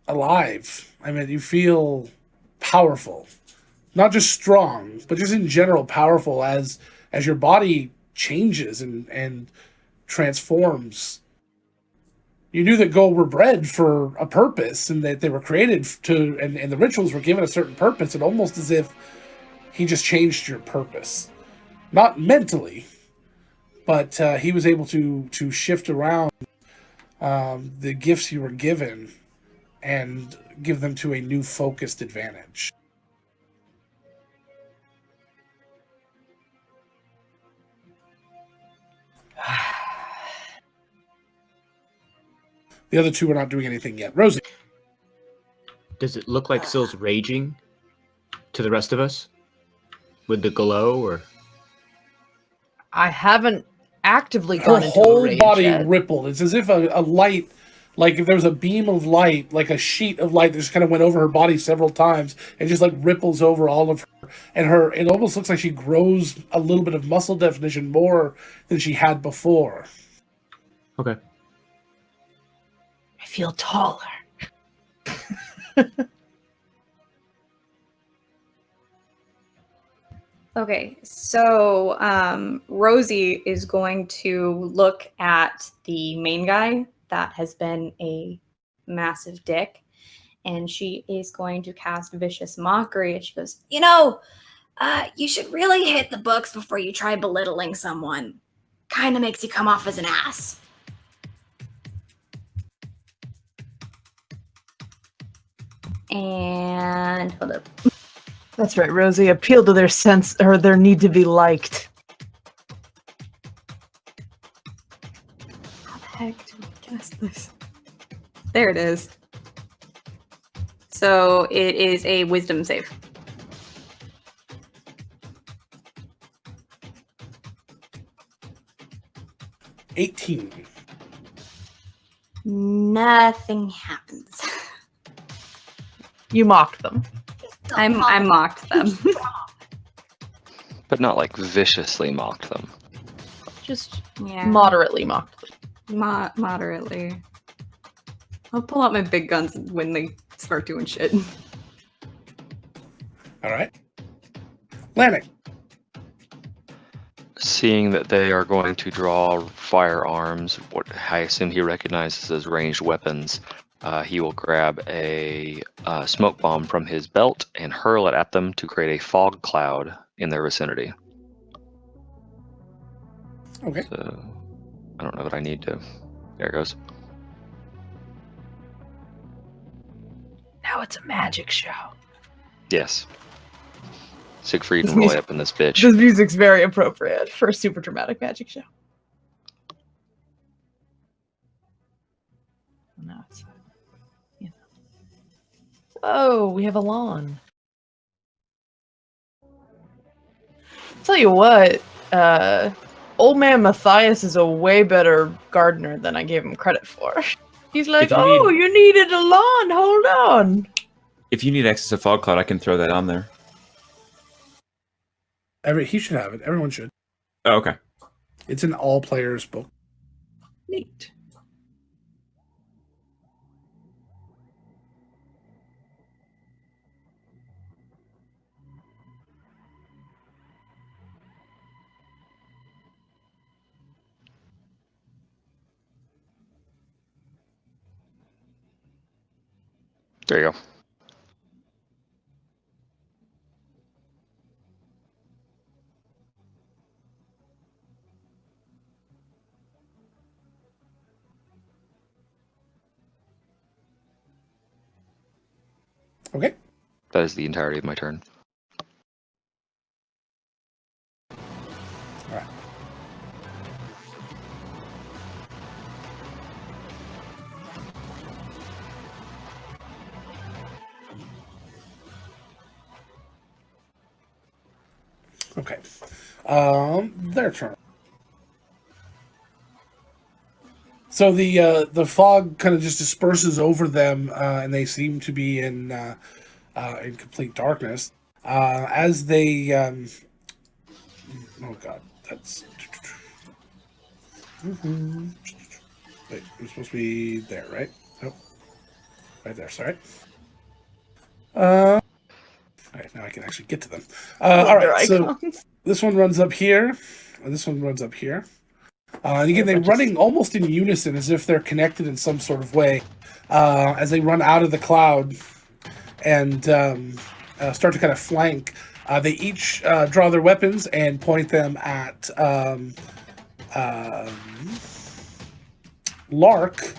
alive. I mean, you feel powerful. Not just strong, but just in general powerful as your body changes and transforms. You knew that Go were bred for a purpose and that they were created to, and the rituals were given a certain purpose, and almost as if he just changed your purpose. Not mentally, but he was able to shift around the gifts you were given and give them to a new focused advantage. The other two are not doing anything yet. Rosie. Does it look like Sill's raging to the rest of us? With the glow, or I haven't actively Her gone into a whole rage body yet. rippled. It's as if a light, like if there was a beam of light, like a sheet of light that just kind of went over her body several times and just like ripples over all of her. And it almost looks like she grows a little bit of muscle definition more than she had before. okay. I feel taller. Okay, so Rosie is going to look at the main guy that has been a massive dick, and she is going to cast Vicious Mockery. And she goes, You know, you should really hit the books before you try belittling someone. Kind of makes you come off as an ass. and hold up. That's right, Rosie. Appeal to their sense or their need to be liked. this? There it is. So it is a wisdom save. $18. Nothing happens. You mocked them. I mocked them. But not like viciously mocked them. Just Yeah. moderately mocked them. Moderately. I'll pull out my big guns when they start doing shit. All right. Lanik. Seeing that they are going to draw firearms, what I assume he recognizes as ranged weapons, he will grab a smoke bomb from his belt and hurl it at them to create a fog cloud in their vicinity. Okay. So, I don't know that I need to. There it goes. Now it's a magic show. Yes. Siegfried This and Roy music- up in this bitch. This music's very appropriate for a super dramatic magic show. No, it's, you know. Oh, we have a lawn. Tell you what, old man Matthias is a way better gardener than I gave him credit for. He's like, If you oh, need- you needed a lawn, hold on. If you need access to Fog Cloud, I can throw that on there. He should have it. Everyone should. Oh, okay. It's in all players' book. Neat. There you go. Okay. That is the entirety of my turn. All right. Okay. Their turn. So the fog kind of just disperses over them, and they seem to be in complete darkness. As they, oh god, that's. Wait, I'm supposed to be there, right? Nope. Right there. Sorry. All right, now I can actually get to them. All right, so this one runs up here, and this one runs up here. And again, they're running almost in unison, as if they're connected in some sort of way, as they run out of the cloud and start to kind of flank. They each draw their weapons and point them at Lark.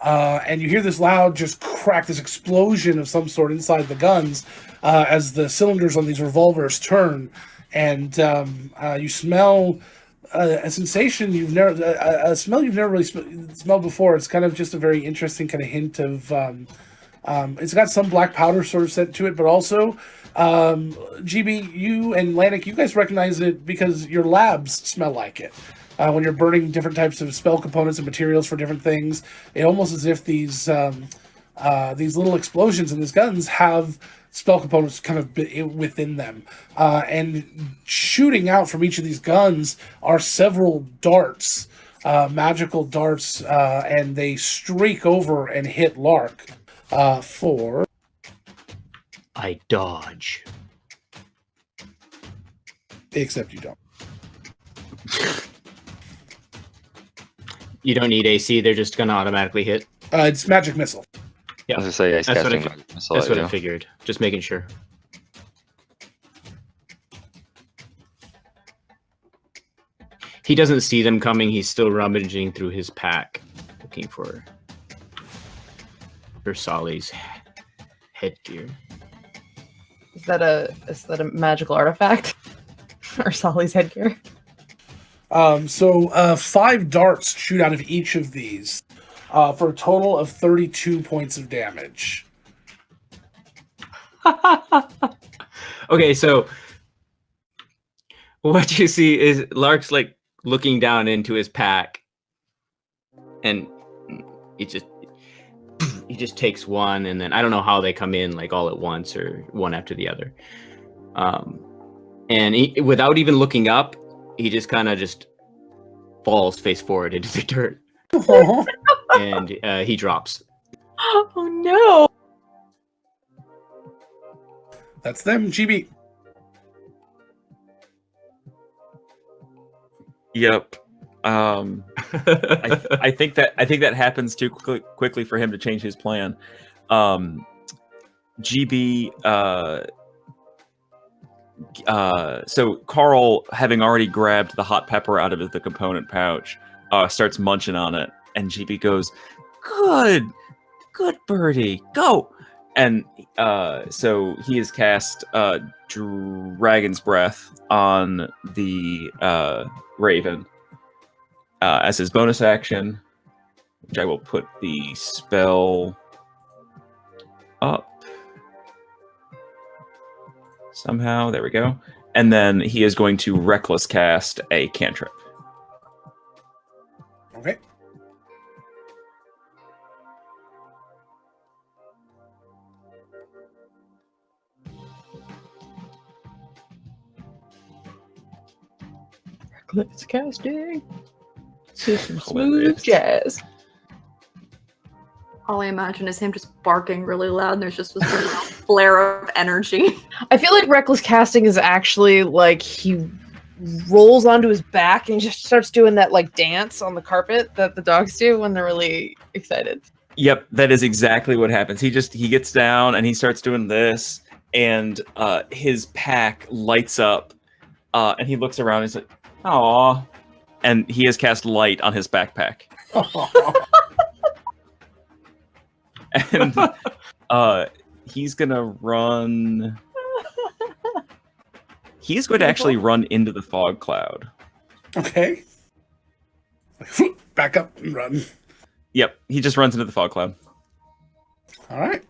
And you hear this loud just crack, this explosion of some sort inside the guns as the cylinders on these revolvers turn. And you smell a sensation a smell you've never really smelled before. It's kind of just a very interesting kind of hint of it's got some black powder sort of scent to it, but also GB, you and Lanik, you guys recognize it because your labs smell like it. When you're burning different types of spell components and materials for different things, it almost as if these little explosions in these guns have spell components kind of within them. And shooting out from each of these guns are several darts, magical darts, and they streak over and hit Lark for... I dodge. Except you don't. You don't need AC, they're just gonna automatically hit. It's magic missile. Yeah, I was gonna say, that's what, that's I figured. Just making sure. He doesn't see them coming. He's still rummaging through his pack, looking for Solly's headgear. Is that a magical artifact? Or Solly's headgear? So 5 darts shoot out of each of these. for a total of 32 points of damage. Okay, so what you see is Lark's like looking down into his pack, and he just takes one, and then I don't know how they come in like all at once or one after the other. And he, without even looking up, he just kind of just falls face forward into the dirt, and he drops. Oh no! That's them, GB. Yep. I think that happens too quickly for him to change his plan. GB. So Carl, having already grabbed the hot pepper out of the component pouch, starts munching on it, and GB goes, "Good birdie, go!" And so he has cast Dragon's Breath on the Raven as his bonus action, which I will put the spell up somehow. There we go. And then he is going to Reckless cast a cantrip. Okay. Reckless casting. Some smooth Hilarious. jazz. All I imagine is him just barking really loud, and there's just this sort of flare of energy. I feel like reckless casting is actually like he rolls onto his back and just starts doing that like dance on the carpet that the dogs do when they're really excited. Yep, that is exactly what happens. He gets down and he starts doing this, and his pack lights up, and he looks around and he's like, "Aw," and he has cast light on his backpack. And he's gonna run. He's going to actually run into the fog cloud. Okay. Back up and run. Yep, he just runs into the fog cloud. All right.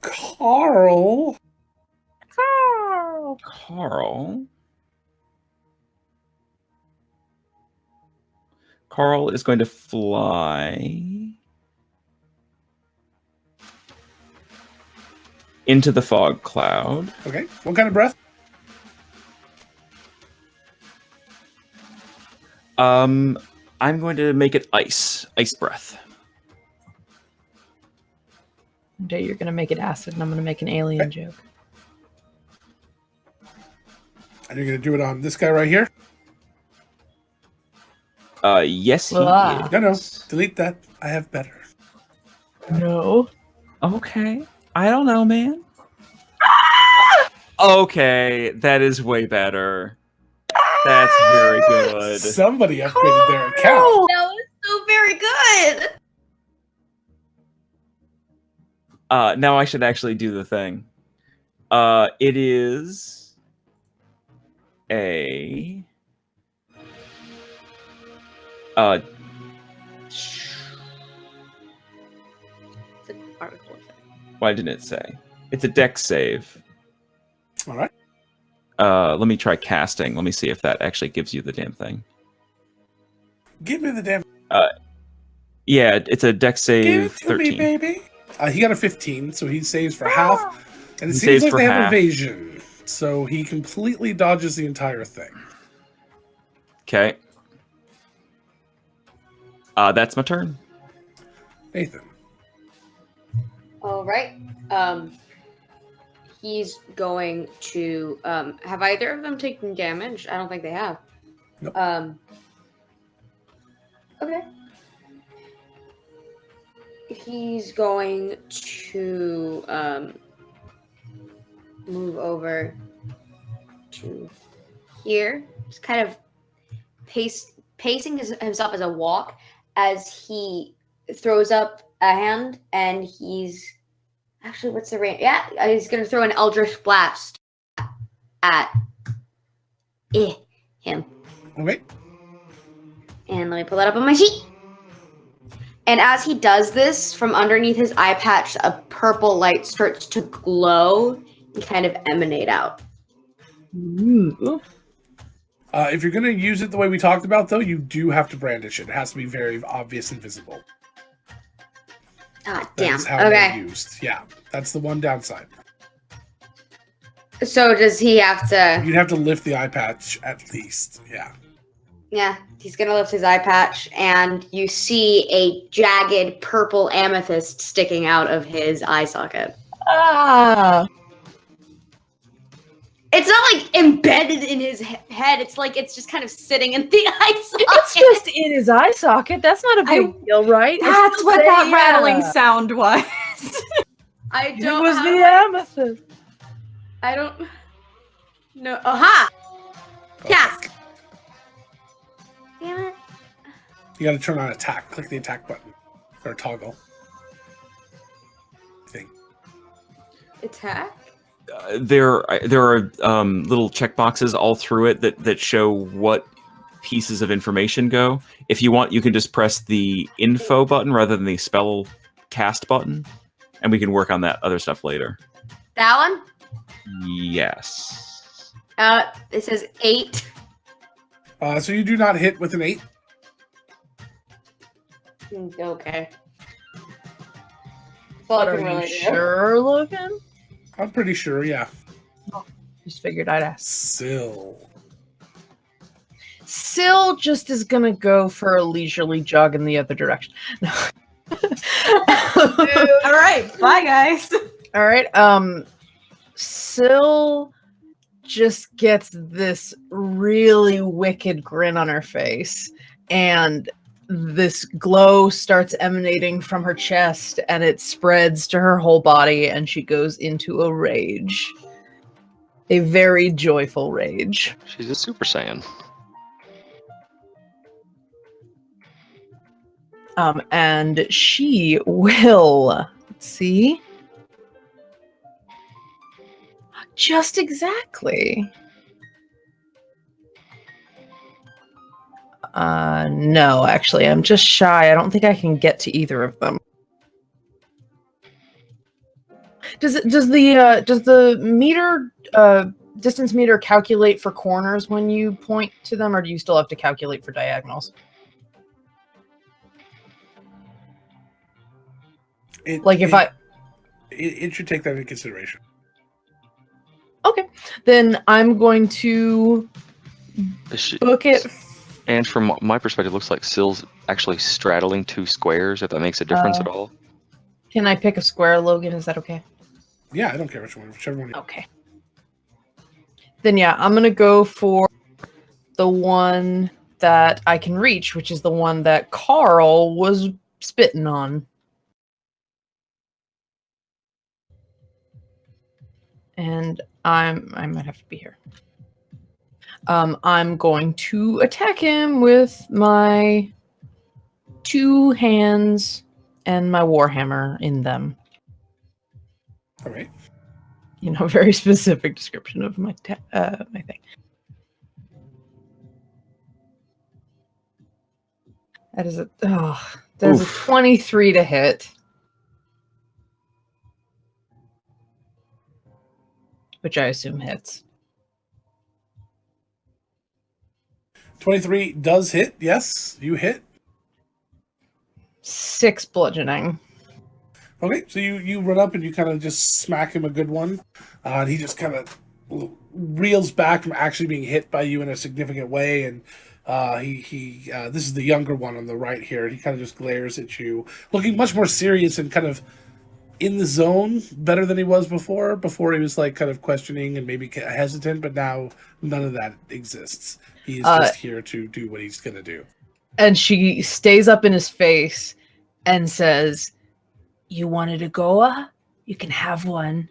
Carl. Carl is going to fly into the fog cloud. Okay. What kind of breath? I'm going to make it ice breath. Day you're gonna make it acid, and I'm gonna make an alien joke. And you're going to do it on this guy right here? Yes, he Ah. is. No. Delete that. I have better. No. Okay. I don't know, man. Okay, that is way better. That's very good. Somebody upgraded their account. That was so very good. Now I should actually do the thing. It is a It's an article effect. why didn't it say? It's a dex save. All right. Let me try casting. Let me see if that actually gives you the damn thing. Give me the damn. Yeah, it's a dex Give save it to 13. me, baby. He got a 15, so he saves for half. And it He seems saves like for they have half. evasion. So he completely dodges the entire thing. Okay. That's my turn. Nathan. All right. He's going to. Have either of them taken damage? I don't think they have. Nope. Okay. He's going to move over to here. Just kind of pacing himself as a walk as he throws up a hand, and he's actually, what's the range? Yeah, he's gonna throw an Eldritch Blast at him. Okay. And let me pull that up on my sheet. And as he does this, from underneath his eye patch, a purple light starts to glow and kind of emanate out. Ooh. If you're going to use it the way we talked about, though, you do have to brandish it. It has to be very obvious and visible. Ah, damn. That's how they're Okay. used. Yeah, that's the one downside. So does he have to... You'd have to lift the eye patch at least. Yeah. Yeah, he's going to lift his eye patch, and you see a jagged purple amethyst sticking out of his eye socket. Ah. It's not like embedded in his head. It's like it's just kind of sitting in the eye socket. It's just in his eye socket. That's not a big deal, right? It's That's just what that a, rattling sound was. I It don't was have- the amethyst. I don't know. Aha! Task. Damn it. You got to turn on attack. Click the attack button or toggle thing. Attack? There are little checkboxes all through it that show what pieces of information go. If you want, you can just press the info button rather than the spell cast button, and we can work on that other stuff later. That one? Yes. It says 8. So you do not hit with an 8. Okay. That's all I Are can you really do. sure, Logan? I'm pretty sure, yeah. Just figured I'd ask. Still. Syl just is gonna go for a leisurely jog in the other direction. No. All right, bye guys. All right. Syl just gets this really wicked grin on her face, and this glow starts emanating from her chest, and it spreads to her whole body, and she goes into a rage. A very joyful rage. She's a Super Saiyan. And she will, let's see. Just exactly. No, actually, I'm just shy. I don't think I can get to either of them. Does the meter distance meter calculate for corners when you point to them, or do you still have to calculate for diagonals? It should take that into consideration. Okay, then I'm going to book it. And from my perspective, it looks like Syl's actually straddling 2 squares, if that makes a difference at all. Can I pick a square, Logan? Is that okay? Yeah, I don't care whichever one. Okay. Then yeah, I'm gonna go for the one that I can reach, which is the one that Carl was spitting on. And I might have to be here. I'm going to attack him with my 2 hands and my warhammer in them. All right. You know, very specific description of my my thing. That is a 23 to hit. Which I assume hits. 23 does hit. Yes, you hit. 6 bludgeoning. Okay, so you run up and you kind of just smack him a good one. And he just kind of reels back from actually being hit by you in a significant way. And this is the younger one on the right here. He kind of just glares at you, looking much more serious and kind of in the zone, better than he was before. Before he was like kind of questioning and maybe hesitant, but now none of that exists. He is just here to do what he's going to do. And she stays up in his face and says, "You wanted a Goa? You can have one."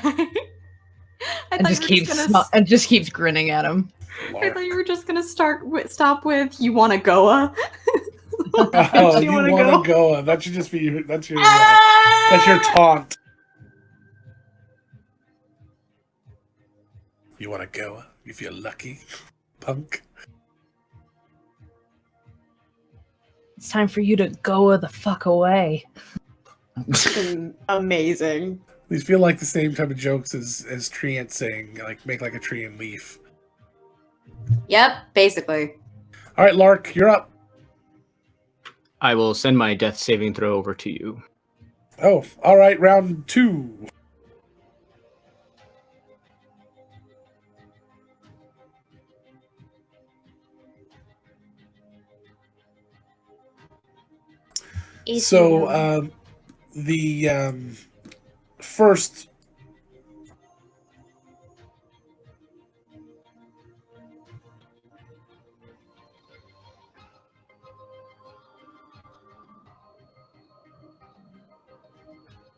And just keeps grinning at him. I thought you were just gonna stop with "You want to Goa." Oh, you want to go? That should just be that's your taunt. You want to go? You feel lucky, punk. It's time for you to go the fuck away. Amazing. These feel like the same type of jokes as Treant saying, like, make like a tree and leaf. Yep, basically. All right, Lark, you're up. I will send my death saving throw over to you. Oh, all right, round 2. So, the first...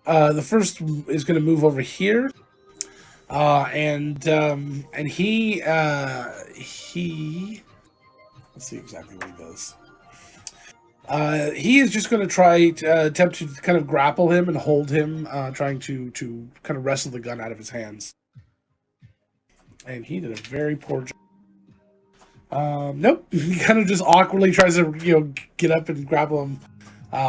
the first is going to move over here, and he let's see exactly what he does. He is just going to try to attempt to kind of grapple him and hold him, trying to kind of wrestle the gun out of his hands. And he did a very poor job. Nope, he kind of just awkwardly tries to get up and grapple him.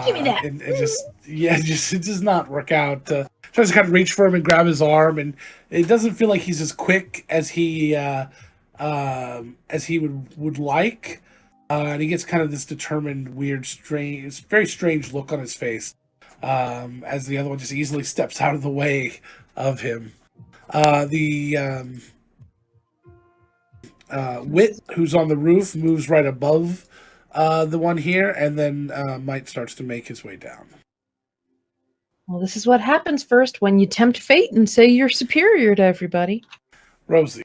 Give me that. And it does not work out. Tries to kind of reach for him and grab his arm, and it doesn't feel like he's as quick as he would like. And he gets kind of this determined, weird, strange, very strange look on his face as the other one just easily steps out of the way of him. Wit, who's on the roof, moves right above the one here, and then Mite starts to make his way down. Well, this is what happens first when you tempt fate and say you're superior to everybody. Rosie.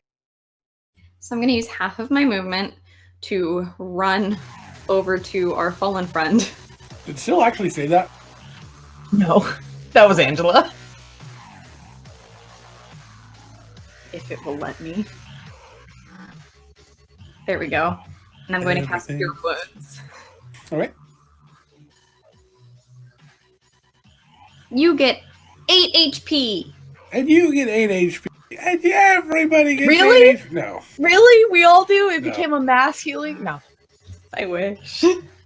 So I'm going to use half of my movement to run over to our fallen friend. Did Sil actually say that? No, that was Angela. If it will let me. There we go. And I'm going to cast Everything. Cure Wounds. All right. You get 8 HP. And you get 8 HP. And everybody gets Really? 8 HP. No. Really? We all do? It No. became a mass healing? No. I wish.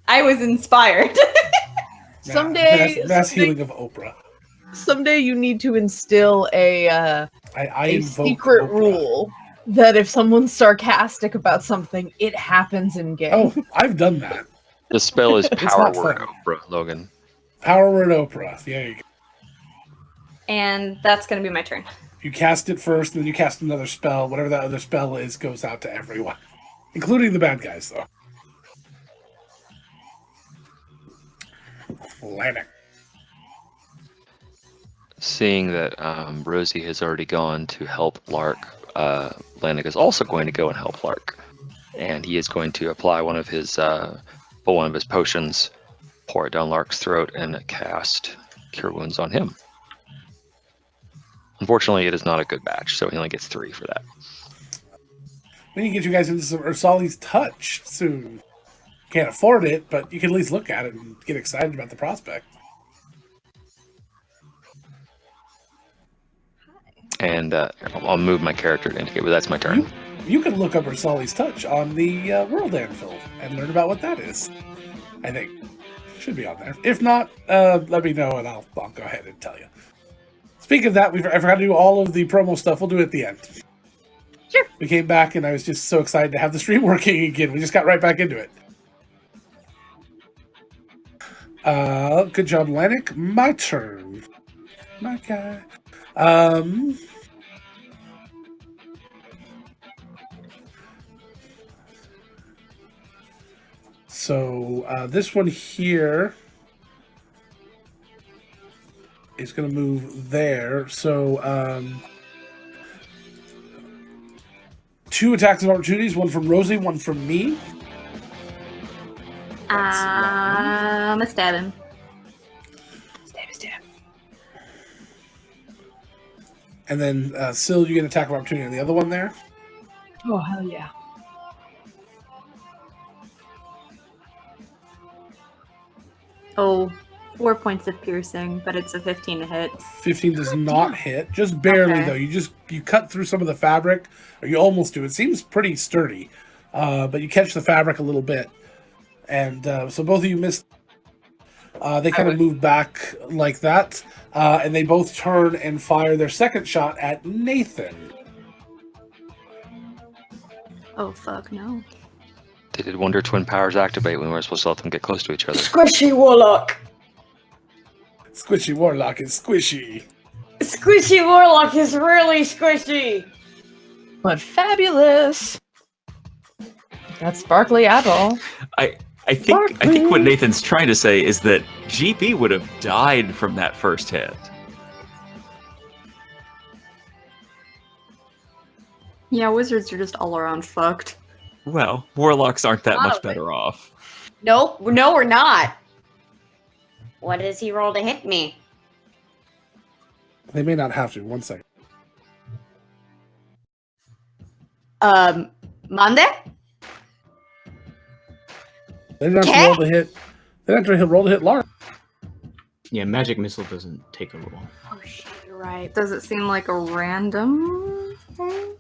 I was inspired. Someday, Mass healing of Oprah. someday you need to instill a I a invoke secret Oprah. rule that if someone's sarcastic about something, it happens in game. Oh, I've done that. The spell is Power not Word fun. Oprah, Logan. Power word Oprah. There you go. And that's going to be my turn. You cast it first, and then you cast another spell. Whatever that other spell is goes out to everyone, including the bad guys, though. Lanik. Seeing that Rosie has already gone to help Lark, Lanik is also going to go and help Lark, and he is going to apply one of his potions, pour it down Lark's throat, and cast Cure Wounds on him. Unfortunately, it is not a good batch, so he only gets 3 for that. We need to get you guys into some Ursali's touch soon. Can't afford it, but you can at least look at it and get excited about the prospect. And I'll move my character to indicate, but that's my turn. You can look up Ursali's touch on the World Anvil and learn about what that is. I think should be on there. If not, let me know and I'll go ahead and tell you. Speaking of that, I forgot to do all of the promo stuff. We'll do it at the end. Sure. We came back and I was just so excited to have the stream working again. We just got right back into it. Good job, Lanik. My turn. My guy. So this one here is going to move there. So 2 attacks of opportunities, one from Rosie, one from me. I'm a stab him. Stab. And then Sil, you get an attack of opportunity on the other one there. Oh, hell yeah. Oh, 4 points of piercing, but it's a 15 to hit. 15 does not hit, just barely Okay. though. You cut through some of the fabric, or you almost do. It seems pretty sturdy, but you catch the fabric a little bit. And so both of you missed. They kind of move back like that, and they both turn and fire their second shot at Nathan. Oh, fuck, no. They did Wonder Twin powers activate when we were supposed to let them get close to each other. Squishy Warlock. Squishy Warlock is squishy. Squishy Warlock is really squishy. But fabulous. That's Sparkly Apple. I think what Nathan's trying to say is that GB would have died from that first hit. Yeah, wizards are just all around fucked. Well, warlocks aren't that much Probably. better off. Nope, no, we're not. What does he roll to hit me? They may not have to. 1 second. Monday? They don't have to roll to hit. They don't have to roll to hit Lauren. Yeah, magic missile doesn't take a roll. Oh shit, you're right. Does it seem like a random thing?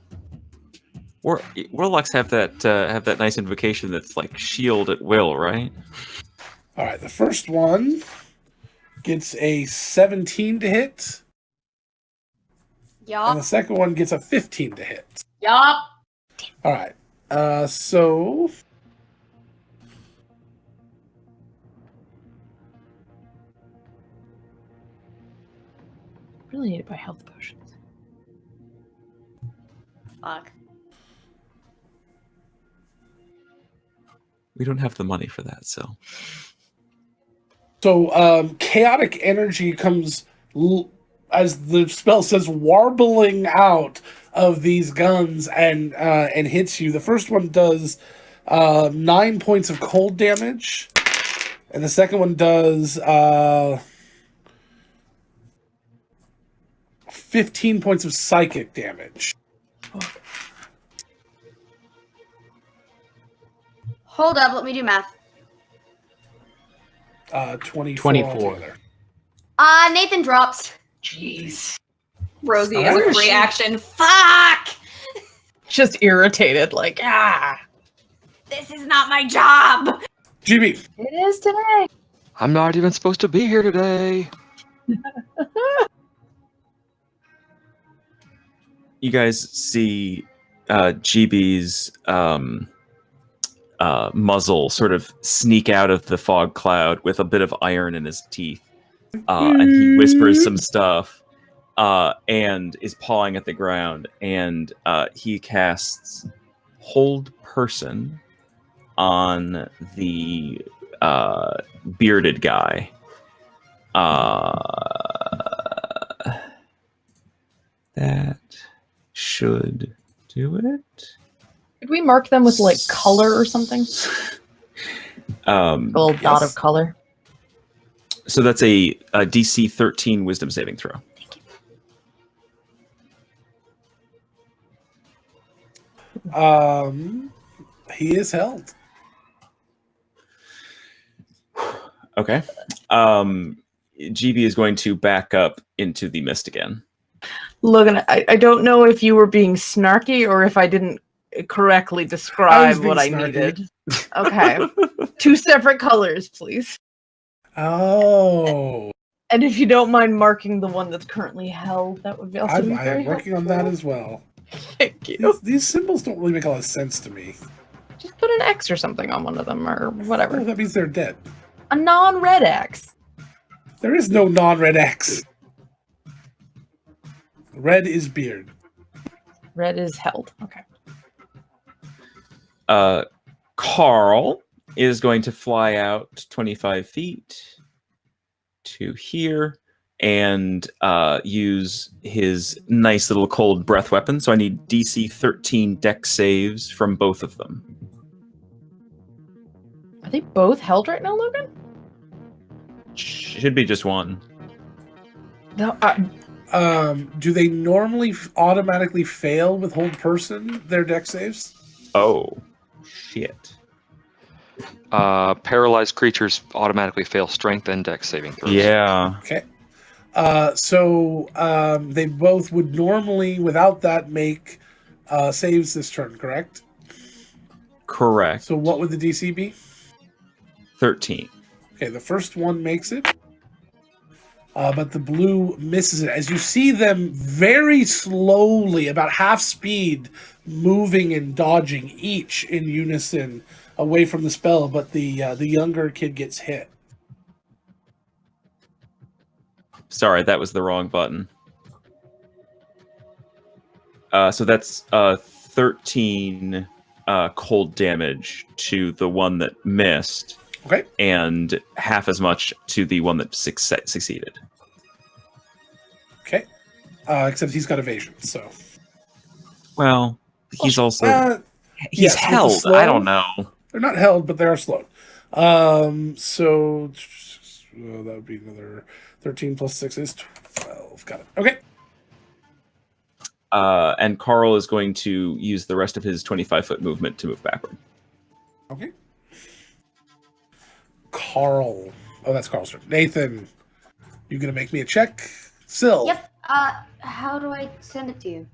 Warlocks have that nice invocation that's like shield at will, right? All right, the first one gets a 17 to hit, and Yup. the second one gets a 15 to hit. Yup. All right, so Really need to buy health potions. Fuck. We don't have the money for that, so. chaotic energy comes, as the spell says, warbling out of these guns and hits you. The first one does 9 points of cold damage, and the second one does 15 points of psychic damage. Hold up, let me do math. 24. 24. altogether. Nathan drops. Jeez. Rosie Sorry. as a free action. Fuck! Just irritated, like, This is not my job. GB. It is today. I'm not even supposed to be here today. You guys see GB's muzzle sort of sneak out of the fog cloud with a bit of iron in his teeth. And he whispers some stuff and is pawing at the ground. And he casts Hold Person on the bearded guy. That should do it. Could we mark them with like color or something? A little dot of color. So that's a DC 13 Wisdom saving throw. He is held. Okay. GB is going to back up into the mist again. Logan, I don't know if you were being snarky or if I didn't correctly describe being what I snarky. needed. Okay. 2 separate colors, please. Oh. And if you don't mind marking the one that's currently held, that would be also be I very am working on that as well. Thank you. These symbols don't really make a lot of sense to me. Just put an X or something on one of them or whatever. Oh, that means they're dead. A non-red X. There is no non-red X. Red is beard. Red is held. Okay. Carl is going to fly out 25 feet to here and use his nice little cold breath weapon. So I need DC 13 dex saves from both of them. Are they both held right now, Logan? Should be just one. No. Do they normally automatically fail with hold person, their dex saves? Oh, shit. Paralyzed creatures automatically fail strength and dex saving throws. Yeah. Okay. So they both would normally, without that, make saves this turn, correct? Correct. So what would the DC be? 13. Okay, the first one makes it. But the blue misses it. As you see them very slowly, about half speed, moving and dodging, each in unison away from the spell. But the younger kid gets hit. Sorry, that was the wrong button. So that's 13 cold damage to the one that missed. Okay. And half as much to the one that succeeded. Okay. Except he's got evasion, so. Well, he's also he's yes, with the held. slow- I don't know. They're not held, but they are slowed. So that would be another 13 plus 6 is 12. Got it. Okay. And Carl is going to use the rest of his 25-foot movement to move backward. Okay. Carl. Oh, that's Carl's turn. Nathan, you gonna make me a check? Syl. Yep. How do I send it to you?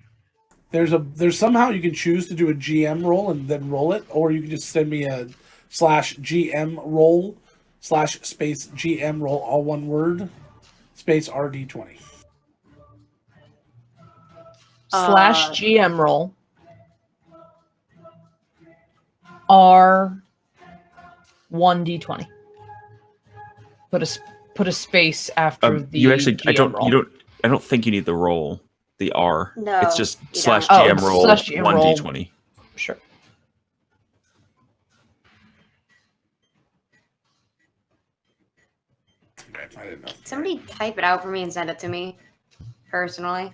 There's somehow you can choose to do a GM roll and then roll it, or you can just send me a /GM roll /space GM roll, all one word, space RD20. /GM roll R1D20. Put a space after the You actually, GM roll. I don't think you need the roll, the R. No, it's just you don't. /GM roll /GM roll. 1d20. Sure. Okay, I didn't know. Somebody type it out for me and send it to me personally.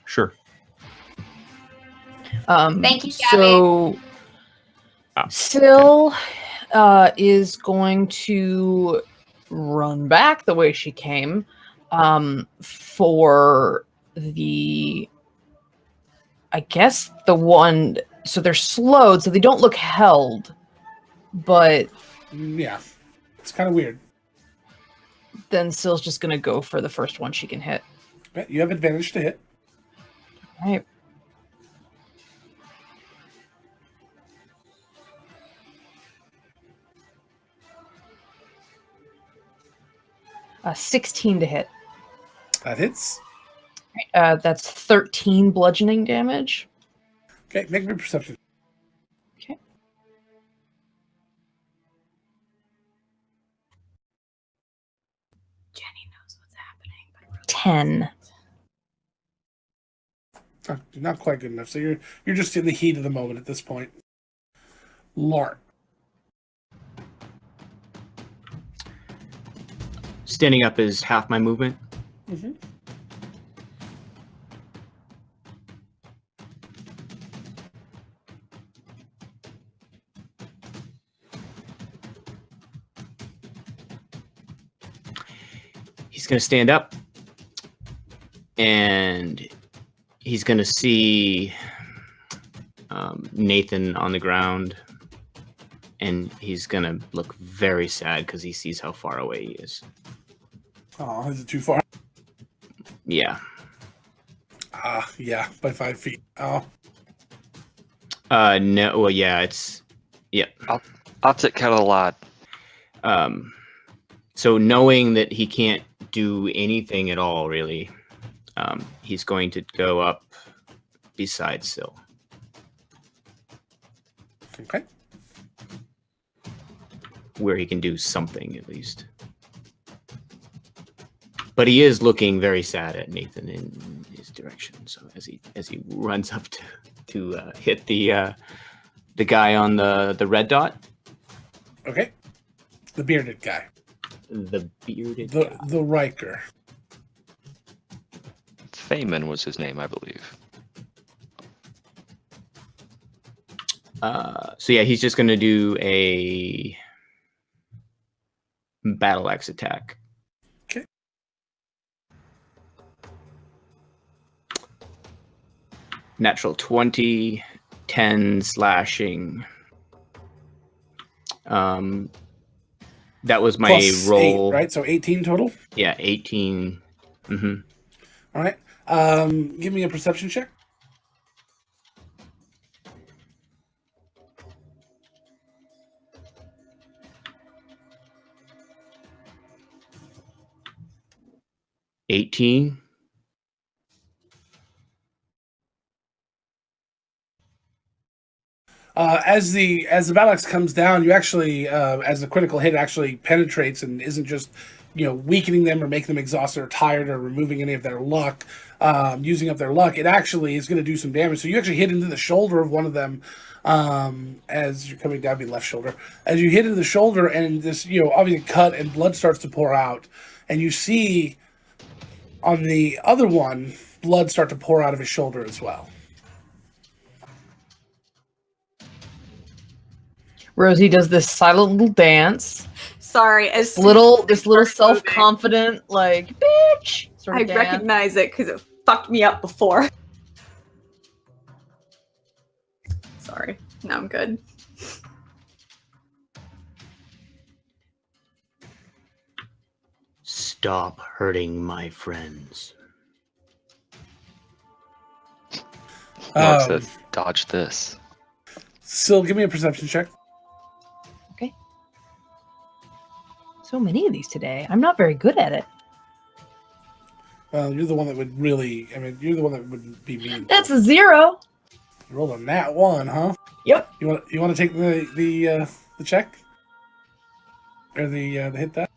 Sure. Thank you, Gabby. So Syl is going to run back the way she came for the, I guess the one, so they're slowed, so they don't look held, but Yeah, it's kind of weird. then Syl's just going to go for the first one she can hit. Okay, you have advantage to hit. All right. 16 to hit. That hits. That's 13 bludgeoning damage. Okay, make me a perception. Okay. Jenny knows what's happening. But 10. Not quite good enough. So you're just in the heat of the moment at this point. Lark. Standing up is half my movement. Mm-hmm. He's going to stand up and he's going to see Nathan on the ground, and he's going to look very sad because he sees how far away he is. Oh, is it too far? Yeah. Yeah, by 5 feet. Oh. No, well, yeah, it's, yeah. I'll take care of the lad. So knowing that he can't do anything at all, really, he's going to go up beside Syl. Okay. Where he can do something, at least. But he is looking very sad at Nathan in his direction. So as he runs up to hit the guy on the red dot. Okay. The bearded guy. The bearded guy. The Riker. Feynman was his name, I believe. So yeah, he's just going to do a battle axe attack. Okay. Natural 20, 10 slashing. That was my Plus roll. 8, right? So 18 total? Yeah, 18. Mm-hmm. All right. Give me a perception check. 18. As the battle axe comes down, you actually, as the critical hit actually penetrates and isn't just weakening them or making them exhausted or tired or removing any of their luck, using up their luck. It actually is going to do some damage. So you actually hit into the shoulder of one of them as you're coming down the left shoulder. As you hit into the shoulder, and this obviously cut and blood starts to pour out, and you see on the other one blood start to pour out of his shoulder as well. Rosie does this silent little dance. Sorry, This little self-confident, like, bitch! Sort I of dance. recognize it because it fucked me up before. Sorry. Now I'm good. Stop hurting my friends. Mark says, dodge this. Still, give me a perception check. So many of these today. I'm not very good at it. Well, you're the one that would really. I mean, you're the one that would be mean. That's a 0. You rolled a nat 1, huh? Yep. You want to take the check or the hit die?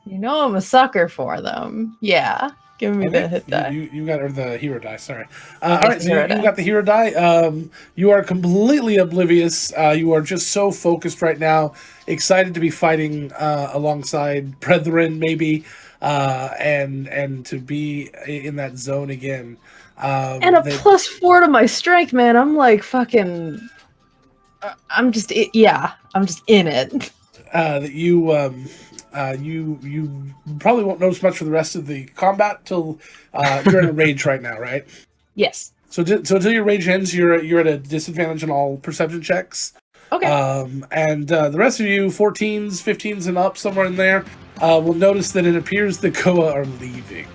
You know I'm a sucker for them. Yeah. Give me the hit die. You got or the hero die. Sorry. All right, so hero you die. got the hero die. You are completely oblivious. You are just so focused right now, excited to be fighting alongside brethren, maybe, and to be in that zone again. And a +4 to my strength, man. I'm like fucking. I'm just in it. That you probably won't notice much for the rest of the combat till you're in a rage right now, right? Yes. So until your rage ends, you're at a disadvantage on all perception checks. Okay. And the rest of you, 14s, 15s, and up, somewhere in there, will notice that it appears the Goa are leaving.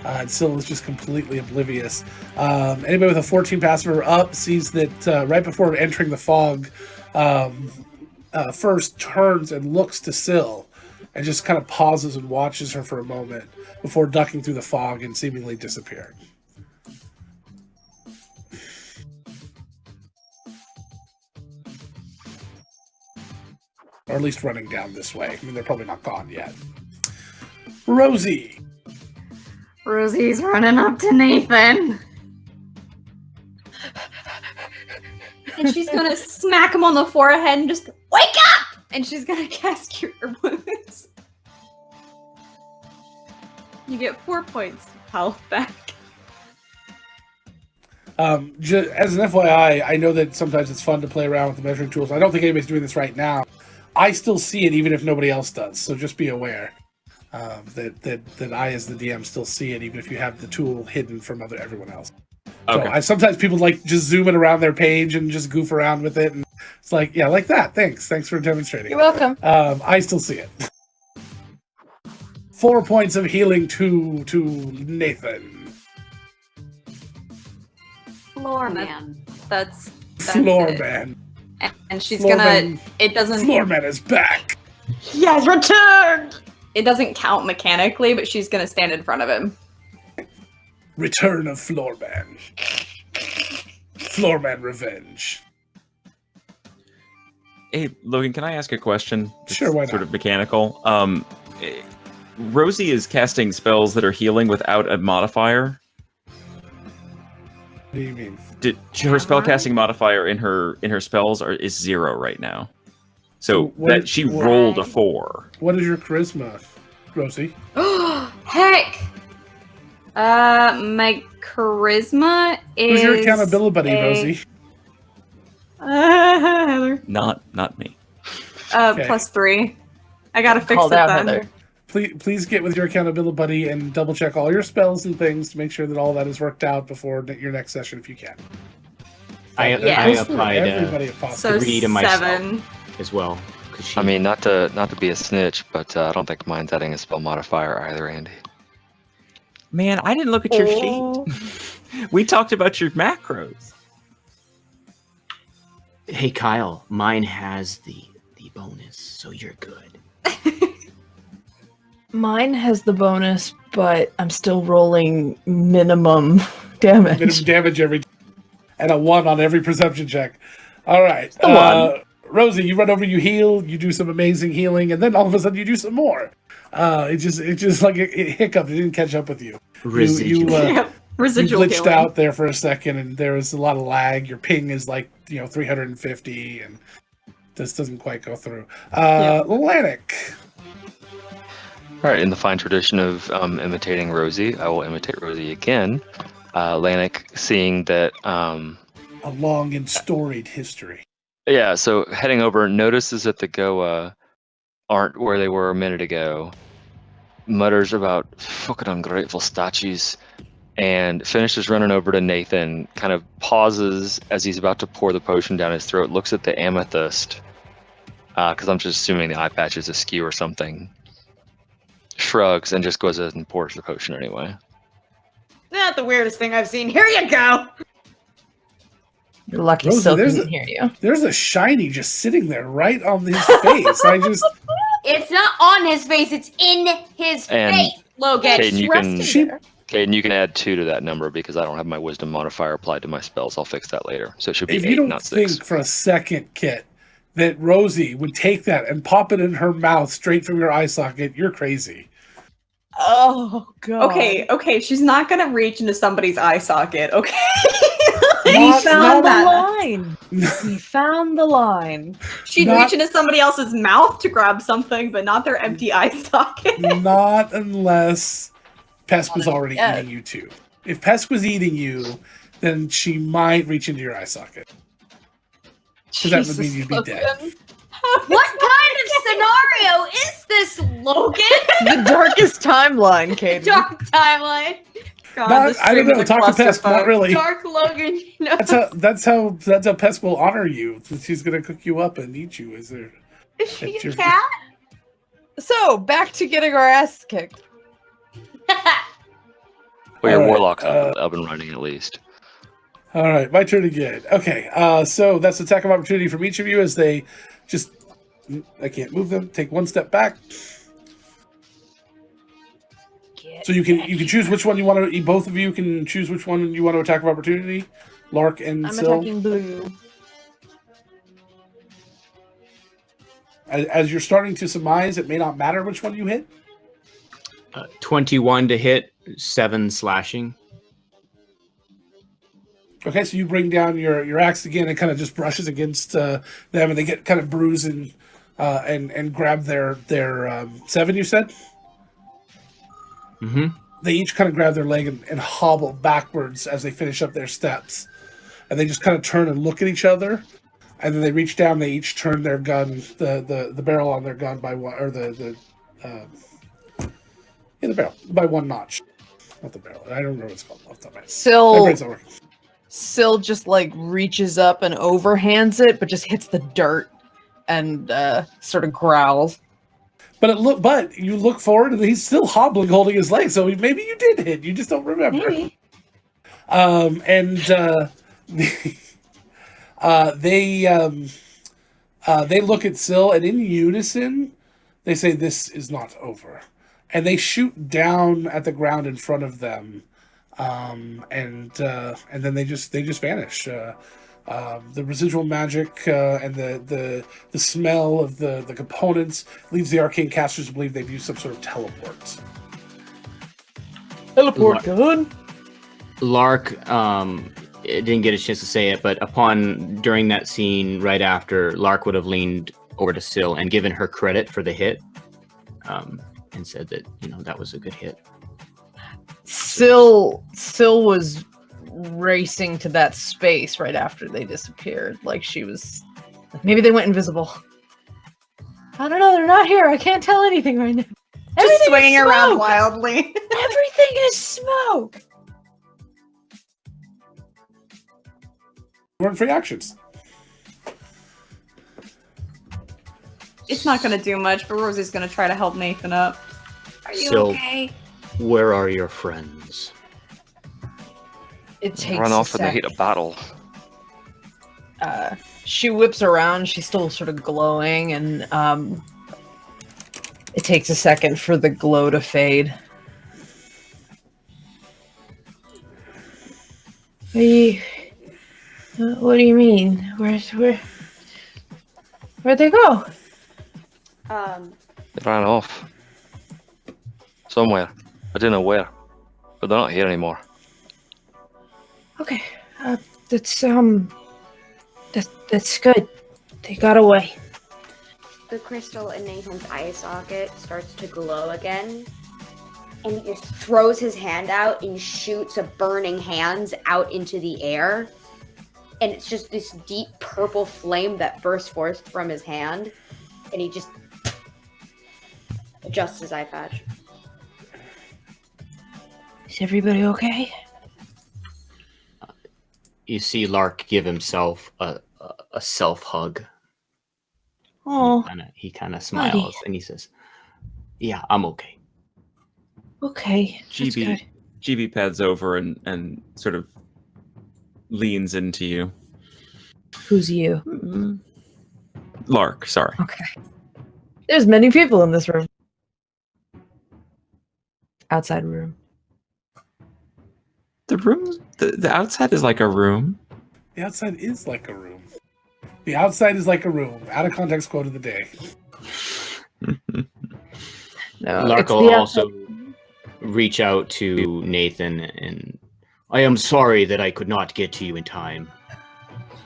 And Syl is just completely oblivious. Anybody with a 14 passive or up sees that right before entering the fog, first turns and looks to Syl and just kind of pauses and watches her for a moment before ducking through the fog and seemingly disappearing. Or at least running down this way. I mean, they're probably not gone yet. Rosie! Rosie's running up to Nathan. And she's gonna smack him on the forehead and just wake up! And she's gonna cast Cure Wounds. You get 4 points of health back. As an FYI, I know that sometimes it's fun to play around with the measuring tools. I don't think anybody's doing this right now. I still see it even if nobody else does, so just be aware that I, as the DM, still see it even if you have the tool hidden from everyone else. Okay. So sometimes people like just zoom it around their page and just goof around with it, and it's like, yeah, like that. Thanks for demonstrating. You're welcome. I still see it. 4 points of healing to Nathan. Floor man. That's Floor it. man. And she's Floor gonna. man. It doesn't. Floor man is back. He has returned! It doesn't count mechanically, but she's gonna stand in front of him. Return of Floor man. Floor man revenge. Hey, Logan, can I ask a question? Sure, why not? Sort of mechanical. Rosie is casting spells that are healing without a modifier. What do you mean? Her spellcasting modifier in her spells is 0 right now. So that she rolled a 4. What is your charisma, Rosie? Heck! My charisma is. Who's your accountability buddy, Rosie? Heather. Not me. Okay. +3. I gotta fix Called it out, then. Heather. Please get with your accountability buddy and double check all your spells and things to make sure that all that is worked out before your next session if you can. I Yeah. applied Everybody if possible. So 3 to myself 7. as well. 'cause she- I mean, not to be a snitch, but I don't think mine's adding a spell modifier either, Andy. Man, I didn't look at your Oh. sheet. We talked about your macros. Hey Kyle, mine has the bonus, so you're good. Mine has the bonus, but I'm still rolling minimum damage. Minimum damage every, and a 1 on every perception check. All right, The one. Rosie, you run over, you heal, you do some amazing healing, and then all of a sudden you do some more. It just like it hiccuped. It didn't catch up with you. Residual. You Residual glitched healing. out there for a second, and there was a lot of lag. Your ping is like 350, and this doesn't quite go through. Lanik. All right, in the fine tradition of imitating Rosie, I will imitate Rosie again. Lanik, seeing that... A long and storied history. Yeah, so heading over, notices that the Goa aren't where they were a minute ago, mutters about fucking ungrateful statues, and finishes running over to Nathan, kind of pauses as he's about to pour the potion down his throat, looks at the amethyst, because I'm just assuming the eye patch is askew or something, shrugs, and just goes ahead and pours the potion anyway. Not the weirdest thing I've seen. Here you go. You're lucky Rosie, Silk there's didn't hear you. There's a shiny just sitting there right on his face. It's not on his face, it's in his And face. Logan. Caden, you can add 2 to that number because I don't have my wisdom modifier applied to my spells. I'll fix that later. So it should be If 8, you don't not think 6. for a second, Kit, that Rosie would take that and pop it in her mouth straight from your eye socket, you're crazy. Oh god. Okay, she's not gonna reach into somebody's eye socket, okay? We Not- found not- the line. We found the line. She'd Not- reach into somebody else's mouth to grab something, but not their empty eye socket. Not unless Pesk was already Yeah. eating you too. If Pesk was eating you, then she might reach into your eye socket. Because that would mean you'd be dead. What kind of scenario is this, Logan? The darkest timeline, Katie. Dark timeline. God, Not- this I don't stream know. is a Talk to Pesk. Not clusterfuck. really. Dark Logan, you know. That's how Pesk will honor you. She's gonna cook you up and eat you. Is there? Is she It's a your- cat? So, back to getting our ass kicked. Well, your All right, warlock's up and running at least. All right, my turn again. Okay, so that's attack of opportunity from each of you as they just. I can't move them. Take one step back. So you can choose which one you want to. Both of you can choose which one you want to attack of opportunity. Lark and I'm Syl. attacking blue. As you're starting to surmise, it may not matter which one you hit. 21 to hit, 7 slashing. Okay, so you bring down your axe again and kind of just brushes against them, and they get kind of bruised and grab their 7. You said. Mm-hmm. They each kind of grab their leg and hobble backwards as they finish up their steps, and they just kind of turn and look at each other, and then they reach down. They each turn their gun, the barrel on their gun by one, or the barrel by one notch. Not the barrel. I don't remember what it's called off the top of my head. My brain's not working. Syl just like reaches up and overhands it, but just hits the dirt and sort of growls. But you look forward and he's still hobbling, holding his leg. So maybe you did hit. You just don't remember. Maybe. They look at Syl, and in unison, they say, "This is not over," and they shoot down at the ground in front of them, and then they just vanish. The residual magic and the smell of the components leaves the arcane casters to believe they've used some sort of teleport. Teleport gun. Lark didn't get a chance to say it, but during that scene right after, Lark would have leaned over to Syl and given her credit for the hit, and said that that was a good hit. Syl was racing to that space right after they disappeared. Like she was, like maybe they went invisible. I don't know. They're not here. I can't tell anything right now. Just Everything swinging is around smoke. wildly. Everything is smoke. Run free actions. It's not gonna do much, but Rosie's gonna try to help Nathan up. Are you So- okay? Where are your friends? It takes Run a off in the sec. heat of battle. She whips around. She's still sort of glowing, and It takes a second for the glow to fade. What do you mean? Where'd they go? They ran off. Somewhere. I don't know where. But they're not here anymore. Okay. That's good. They got away. The crystal in Nathan's eye socket starts to glow again, and he just throws his hand out and shoots a burning hands out into the air. And it's just this deep purple flame that bursts forth from his hand, and he just adjusts his eye patch. Is everybody okay? You see Lark give himself a self hug. Oh, He kind of smiles and he says, "Yeah, I'm okay." okay. That's good. GB pads over and sort of leans into you. Who's you? Lark, sorry. Okay. There's many people in this room. Outside room. The room, the outside is like a room. The outside is like a room. The outside is like a room. Out of context quote of the day. No, Lark it's will the also reach out to Nathan and, "I am sorry that I could not get to you in time."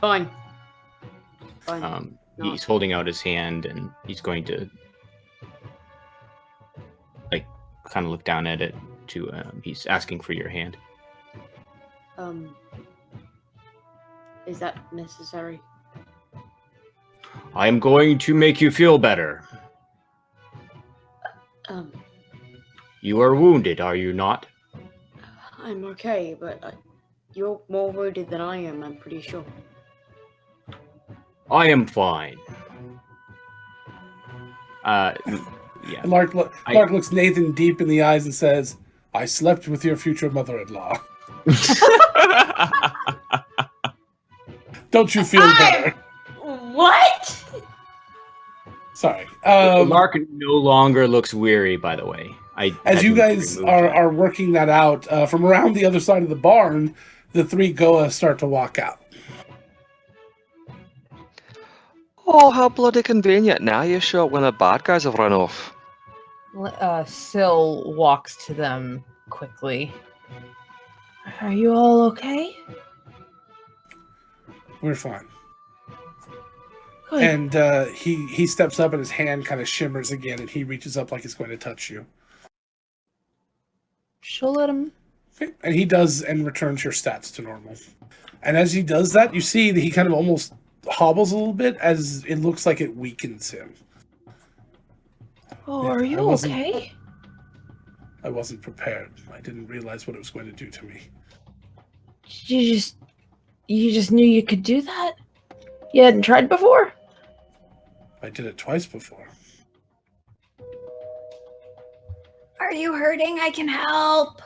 Fine. Fine. No. He's holding out his hand and he's going to like kind of look down at it to he's asking for your hand. Is that necessary? "I am going to make you feel better. You are wounded, are you not?" I'm okay, but you're more wounded than I am, I'm pretty sure. "I am fine." Yeah. And Lark looks Nathan deep in the eyes and says, "I slept with your future mother-in-law. Don't you feel better?" What? Sorry. Lark no longer looks weary, by the way. As you guys are working that out, from around the other side of the barn, the three Goa start to walk out. Oh, how bloody convenient. Now you show up when the bad guys have run off. Syl walks to them quickly. Are you all okay? We're fine. Good. And he steps up and his hand kind of shimmers again, and he reaches up like he's going to touch you. She'll let him. Okay. And he does and returns your stats to normal. And as he does that, you see that he kind of almost hobbles a little bit as it looks like it weakens him. Oh, Yeah, are you okay? I wasn't prepared. I didn't realize what it was going to do to me. You just knew you could do that? You hadn't tried before? I did it twice before. Are you hurting? I can help.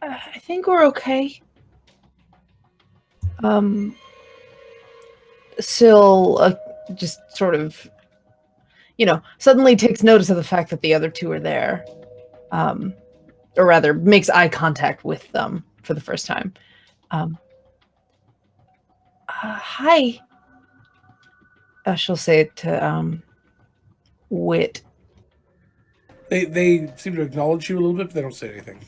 I think we're okay. Syl just sort of, suddenly takes notice of the fact that the other two are there. Or rather, makes eye contact with them for the first time. Hi. She'll say it to Wit. They seem to acknowledge you a little bit, but they don't say anything.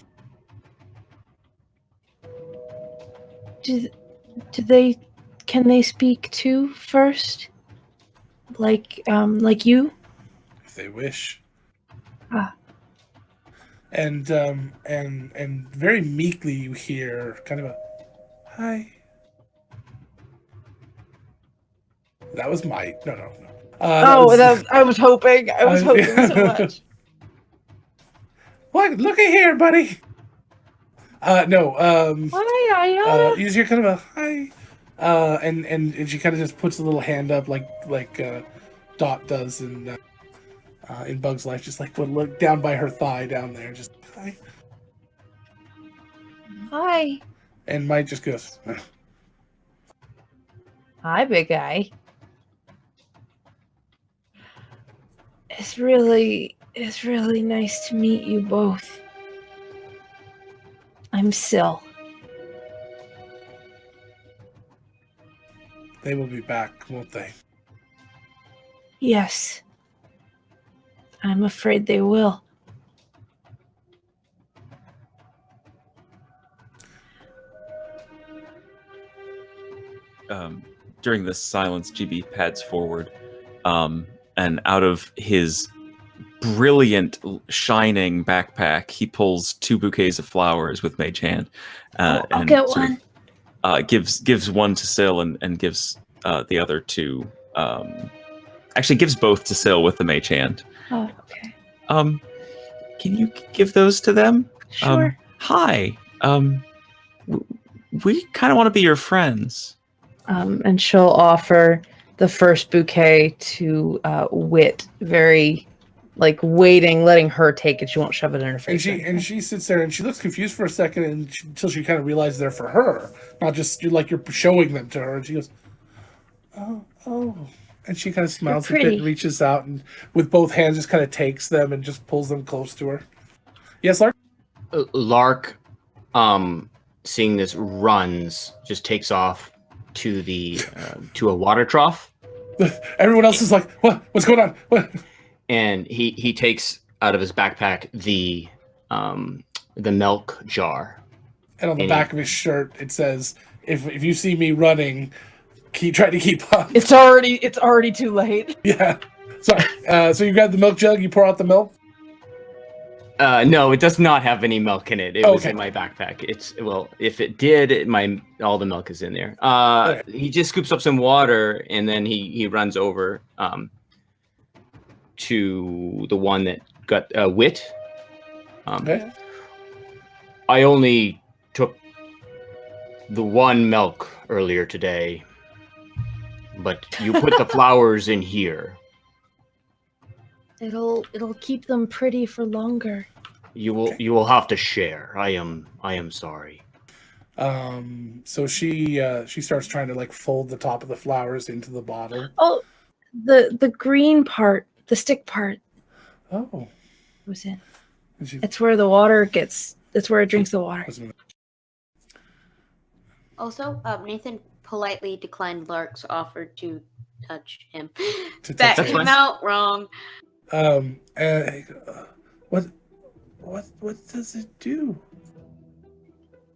Can they speak too first? Like you? If they wish. Ah. And very meekly you hear kind of a hi. That was my no. I was hoping. I was hoping so much. What? Look at here, buddy. No. Hi. You just hear kind of a hi. And she kind of just puts a little hand up like Dot does in Bug's Life, just like would look down by her thigh down there, just hi. Hi. And Mike just goes, Hi, big guy. It's really nice to meet you both. I'm Syl. They will be back, won't they? Yes. I'm afraid they will. During this silence, GB pads forward, and out of his brilliant, shining backpack, he pulls 2 bouquets of flowers with Mage Hand. I'll and get sort one. of, gives one to Syl and gives the other to... actually, gives both to Syl with the Mage Hand. Oh, okay. Can you give those to them? Sure. Hi. We kind of want to be your friends. And she'll offer the first bouquet to Wit, very waiting, letting her take it. She won't shove it in her face. And she sits there and she looks confused for a second until she kind of realizes they're for her, not just you're showing them to her. And she goes, oh. And she kind of smiles a bit and reaches out and with both hands just kind of takes them and just pulls them close to her. Yes, Lark? Lark, seeing this, just takes off to the to a water trough. Everyone else is like, what? What's going on? What? And he takes out of his backpack the milk jar. And on the back of his shirt, it says, if you see me running, try to keep up. It's already too late. Yeah. So you grab the milk jug, you pour out the milk? No, it does not have any milk in it. It was in my backpack. If it did, all the milk is in there. He just scoops up some water and then he runs over to the one that got Wit. Okay. I only took the one milk earlier today, but you put the flowers in here. It'll keep them pretty for longer. You will have to share. I am sorry. So she starts trying to fold the top of the flowers into the bottle. Oh, the green part, the stick part. Oh. Was in. It's where the water gets. That's where it drinks the water. Also, Nathan politely declined Lark's offer to touch him. That came out wrong. What does it do?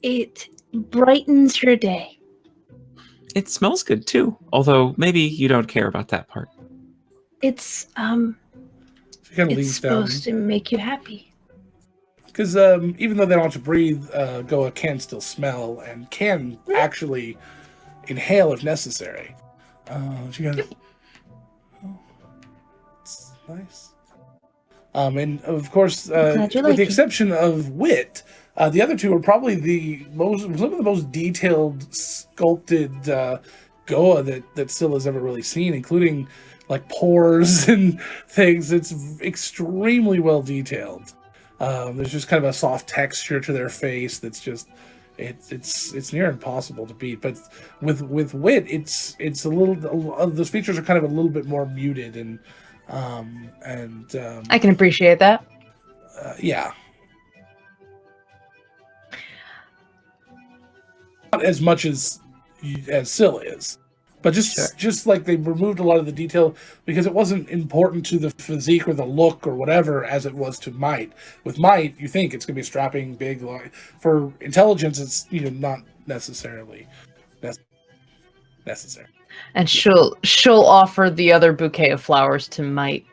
It brightens your day. It smells good too, although maybe you don't care about that part. It's it's supposed to make you happy. Because even though they don't have to breathe, Goa can still smell and can actually inhale if necessary. She goes, oh, it's nice. And of course, with the exception of Wit, the other two are probably some of the most detailed, sculpted Goa that Syl has ever really seen, including pores and things. It's extremely well detailed. There's just kind of a soft texture to their face that's just it's near impossible to beat. But with Wit, it's a little those features are kind of a little bit more muted and I can appreciate that. Yeah. Not as much as Syl is. But just like they removed a lot of the detail because it wasn't important to the physique or the look or whatever as it was to Might. With Might, you think it's going to be strapping, big. For intelligence, it's not necessarily necessary. And she'll offer the other bouquet of flowers to Might.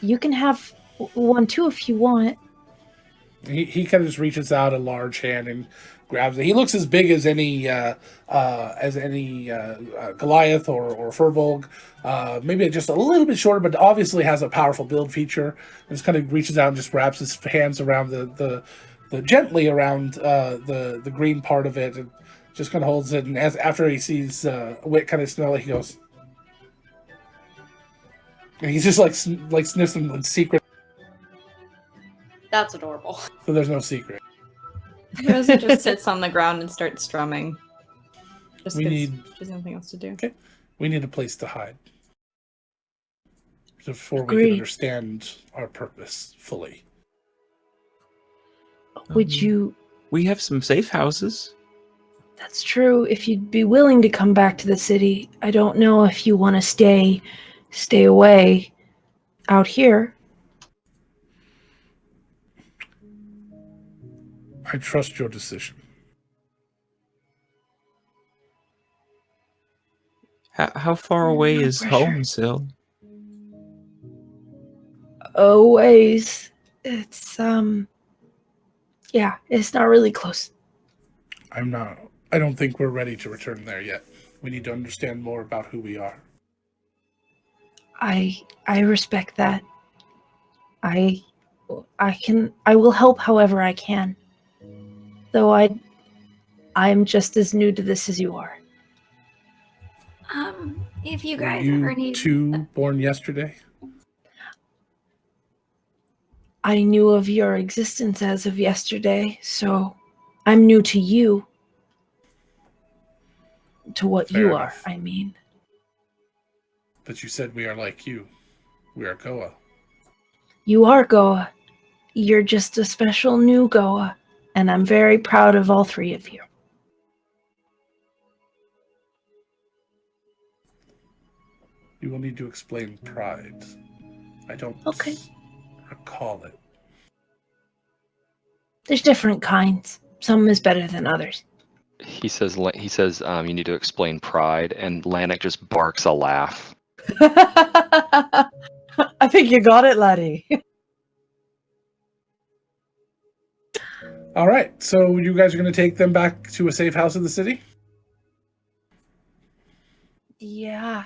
You can have one too if you want. He kind of just reaches out a large hand and grabs it. He looks as big as any Goliath or Furbolg. Maybe just a little bit shorter, but obviously has a powerful build feature. And just kind of reaches out and just wraps his hands around the gently around the green part of it, and just kind of holds it. And after he sees Wit kind of smell it, he goes, and he's just like sniffs them in secret. That's adorable. So there's no secret. Rosie just sits on the ground and starts strumming. Just We 'cause need- she has nothing else to do. Okay. We need a place to hide. before we can Agreed. understand our purpose fully. Would you... We have some safe houses. That's true. If you'd be willing to come back to the city, I don't know if you want to stay away out here. I trust your decision. How far away No is pressure. home, Sil? Oh, ways. It's, yeah, it's not really close. I don't think we're ready to return there yet. We need to understand more about who we are. I respect that. I will help however I can. Though I'm just as new to this as you are. If you Were guys you ever need... two born yesterday? I knew of your existence as of yesterday, so I'm new to you. To what Fair you enough. are, I mean. But you said we are like you. We are Goa. You are Goa. You're just a special new Goa, and I'm very proud of all three of you. You will need to explain pride. I don't recall it. There's different kinds. Some is better than others. He says you need to explain pride, and Lanik just barks a laugh. I think you got it, laddie. All right, so you guys are going to take them back to a safe house in the city? Yeah,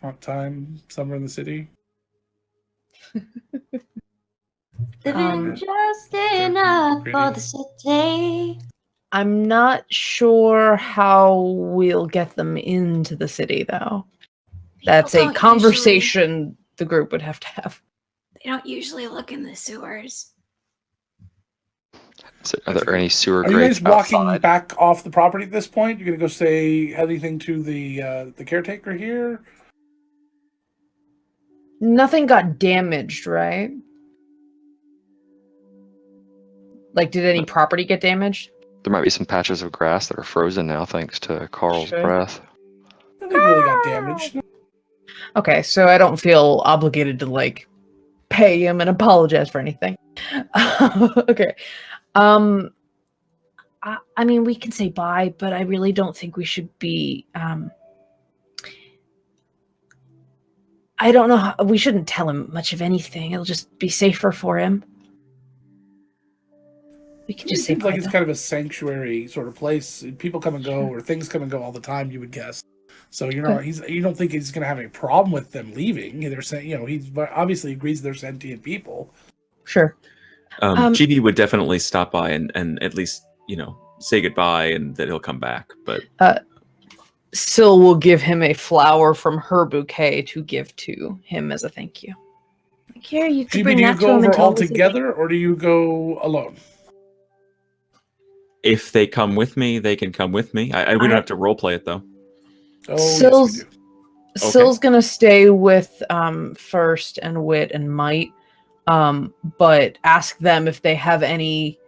Hot time, summer in the city? Living just enough for the city. I'm not sure how we'll get them into the city, though. That's a don't conversation the group would have to have. They don't usually look in the sewers. So are there any sewer Are you grates guys walking outside? back off the property at this point? You're going to go say anything to the caretaker here? Nothing got damaged, right? Like, did any property get damaged? There might be some patches of grass that are frozen now, thanks to Carl's Sure. breath. Nothing really got damaged. Okay, so I don't feel obligated to, like, pay him and apologize for anything. Okay. I mean, we can say bye, but I really don't think we should be, I don't know how, we shouldn't tell him much of anything. It'll just be safer for him. We can It just say seems bye. like it's kind of a sanctuary sort of place. People come and go, or things come and go all the time, you would guess. So you don't think he's going to have any problem with them leaving. They're saying, he obviously agrees they're sentient people. Sure. GB would definitely stop by and at least, say goodbye and that he'll come back. But Syl will give him a flower from her bouquet to give to him as a thank you. Like, here, you can GB, bring do you that to go him and over tell all him it's a together, or do you go alone? if they come with me, they can come with me. We don't have to role play it though. Oh, Syl's, yes, we do. Syl's gonna stay with First and Wit and Might, but ask them if they have any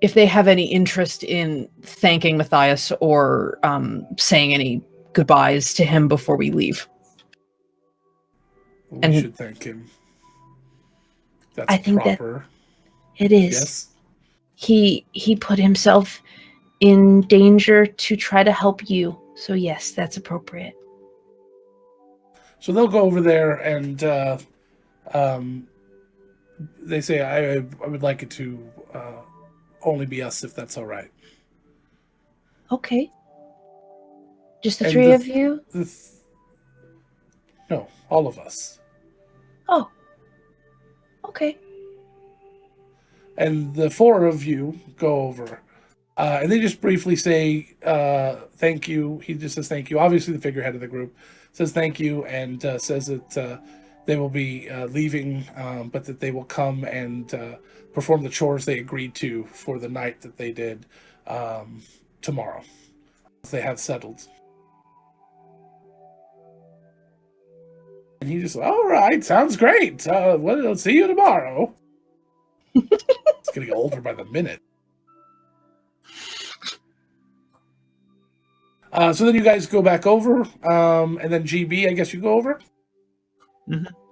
interest in thanking Matthias or saying any goodbyes to him before we leave. We should thank him. That's I think proper. that it is. Yes. He put himself in danger to try to help you. So yes, that's appropriate. So they'll go over there and they say, I would like it to only be us, if that's all right. Okay. Just the And three of you? No, all of us. Oh. Okay. And the four of you go over. And they just briefly say thank you. He just says thank you. Obviously, the figurehead of the group says thank you and says that they will be leaving, but that they will come and perform the chores they agreed to for the night that they did tomorrow. They have settled. And he just, all right, sounds great. Well, I'll see you tomorrow. It's getting older by the minute. So then you guys go back over, and then GB, I guess you go over.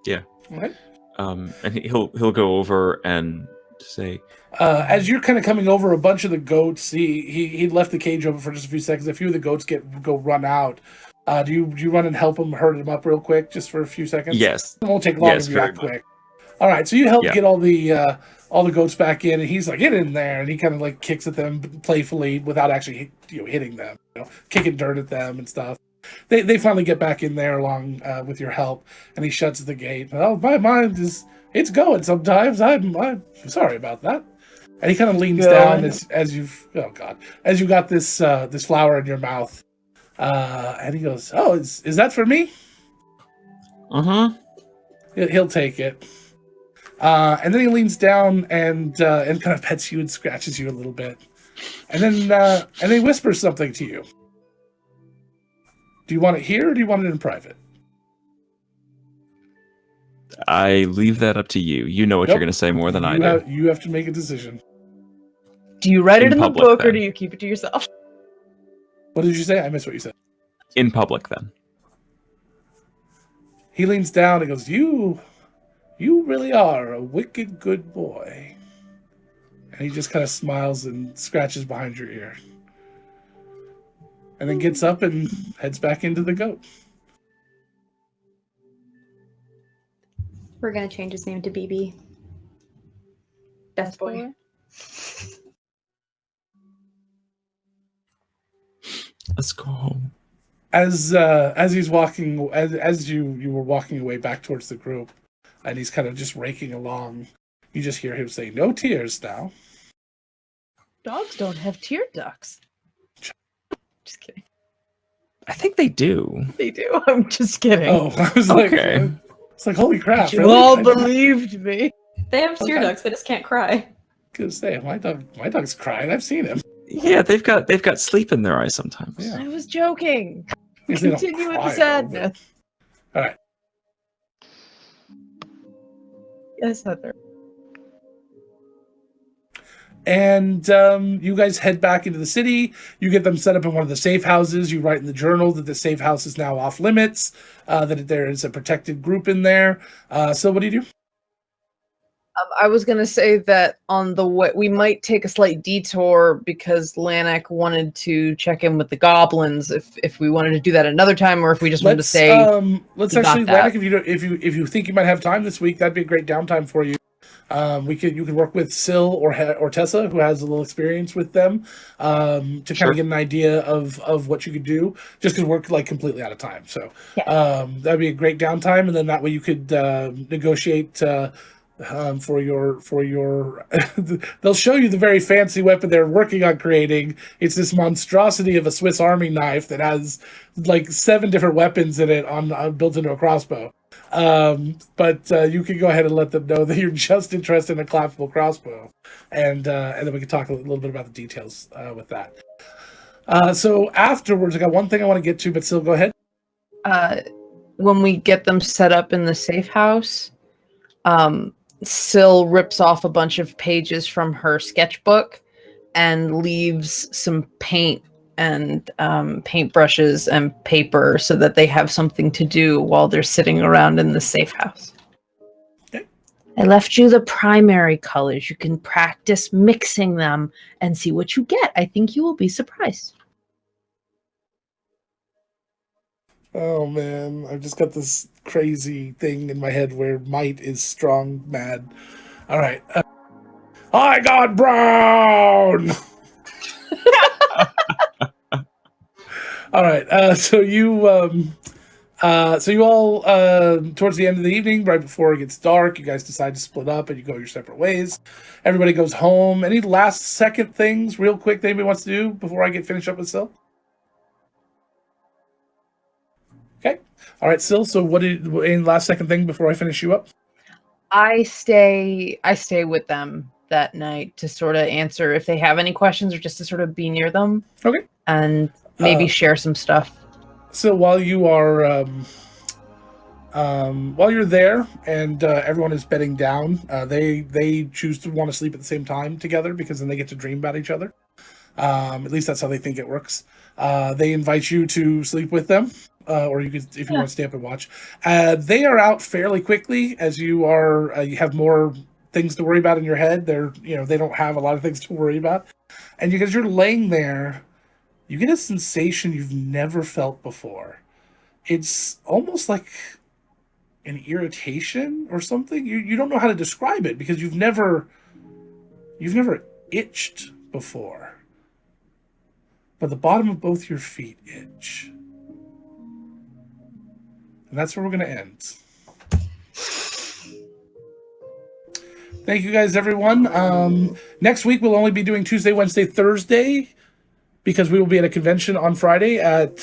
Yeah. Okay. And he'll go over and say, as you're kind of coming over, a bunch of the goats. He left the cage open for just a few seconds. A few of the goats go run out. Do you run and help him, herd him up real quick, just for a few seconds? yes. It won't take long Yes, if you're very that quick. All right, so you help Yeah. get all the goats back in, and he's like, "Get in there!" And he kind of like kicks at them playfully without actually hitting them, kicking dirt at them and stuff. They finally get back in there along with your help, and he shuts the gate. Oh, my mind it's going sometimes. I'm sorry about that. And he kind of leans down as you got this flower in your mouth, and he goes, "Oh, is that for me?" He'll take it. And then he leans down and kind of pets you and scratches you a little bit, and then he whispers something to you. Do you want it here, or do you want it in private? I leave that up to you. You know what Nope. you're going to say more than I do. You have to make a decision. Do you write it In in the public, book, or then. do you keep it to yourself? What did you say? I missed what you said. In public, then. He leans down and goes, You really are a wicked good boy. And he just kind of smiles and scratches behind your ear. And then gets up and heads back into the goat. We're gonna change his name to BB. Best boy. Let's go home. As he's walking, as you were walking away back towards the group, and he's kind of just raking along, you just hear him say, "No tears now." Dogs don't have tear ducts. Just kidding. I think they do. They do. I'm just kidding. Oh, I was Okay. like, it's like, holy crap! You really? all I believed me. They have tear Okay. ducts, they just can't cry. gonna say my dog's crying. I've seen him. Yeah, they've got sleep in their eyes sometimes. Yeah. I was joking. Because they don't Continue with the cry, though, sadness. but- All right. Yes, Heather. And you guys head back into the city. You get them set up in one of the safe houses. You write in the journal that the safe house is now off limits, that there is a protected group in there. So what do you do? I was going to say that on the way, we might take a slight detour because Lanak wanted to check in with the goblins. If we wanted to do that another time, or if we just wanted to say, let's we got actually, that. Lanik, if you think you might have time this week, that'd be a great downtime for you. You can work with Syl or Tessa, who has a little experience with them, to kind Sure. of get an idea of what you could do. Just because we're like completely out of time, so that'd be a great downtime, and then that way you could negotiate. For your they'll show you the very fancy weapon they're working on creating. It's this monstrosity of a Swiss Army knife that has like 7 different weapons in it on built into a crossbow. But you can go ahead and let them know that you're just interested in a collapsible crossbow, and then we can talk a little bit about the details with that. So afterwards, I got one thing I want to get to, but still, go ahead. when we get them set up in the safe house, Syl rips off a bunch of pages from her sketchbook and leaves some paint and paintbrushes and paper so that they have something to do while they're sitting around in the safe house. Okay. I left you the primary colors. You can practice mixing them and see what you get. I think you will be surprised. Oh man, I've just got this crazy thing in my head where might is strong, mad. All right, I got brown. All right, so you all towards the end of the evening, right before it gets dark, you guys decide to split up and you go your separate ways. Everybody goes home. Any last second things, real quick, that anybody wants to do before I get finished up with Syl? Okay. All right, Syl. So, any last second thing before I finish you up? I stay with them that night to sort of answer if they have any questions or just to sort of be near them. Okay. And maybe share some stuff. So while you are while you're there and everyone is bedding down, they choose to want to sleep at the same time together because then they get to dream about each other. At least that's how they think it works. They invite you to sleep with them, or you could, if you want to stay up and watch. They are out fairly quickly, as you are. You have more things to worry about in your head. They don't have a lot of things to worry about, and because you're laying there, you get a sensation you've never felt before. It's almost like an irritation or something. You don't know how to describe it because you've never itched before. But the bottom of both your feet itch. And that's where we're going to end. Thank you guys, everyone. Next week, we'll only be doing Tuesday, Wednesday, Thursday, because we will be at a convention on Friday at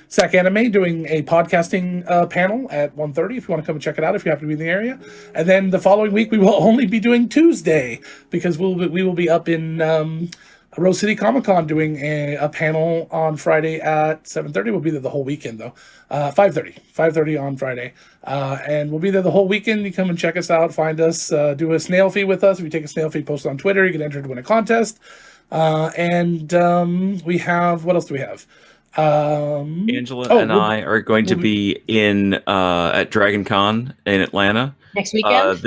SAC Anime doing a podcasting panel at 1:30 if you want to come and check it out if you happen to be in the area. And then the following week, we will only be doing Tuesday because we will be up in Rose City Comic Con doing a panel on Friday at 7:30. We'll be there the whole weekend though. 5:30 on Friday. And we'll be there the whole weekend. You come and check us out, find us, do a snail feed with us. If you take a snail feed, post it on Twitter, you get entered to win a contest. We have, what else do we have? Angela and I are going to be in at Dragon Con in Atlanta. Next weekend?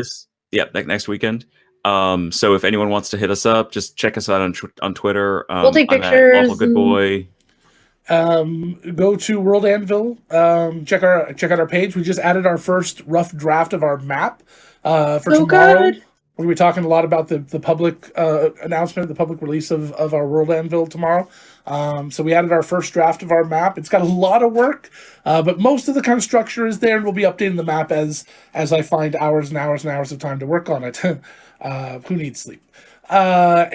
Next weekend. So if anyone wants to hit us up, just check us out on Twitter. We'll take I'm pictures. At Lawful Good Boy. Go to World Anvil. Check out our page. We just added our first rough draft of our map for tomorrow. Good. We're going to be talking a lot about the public announcement, the public release of our World Anvil tomorrow. So we added our first draft of our map. It's got a lot of work, but most of the kind of structure is there, and we'll be updating the map as I find hours and hours and hours of time to work on it. Who needs sleep? But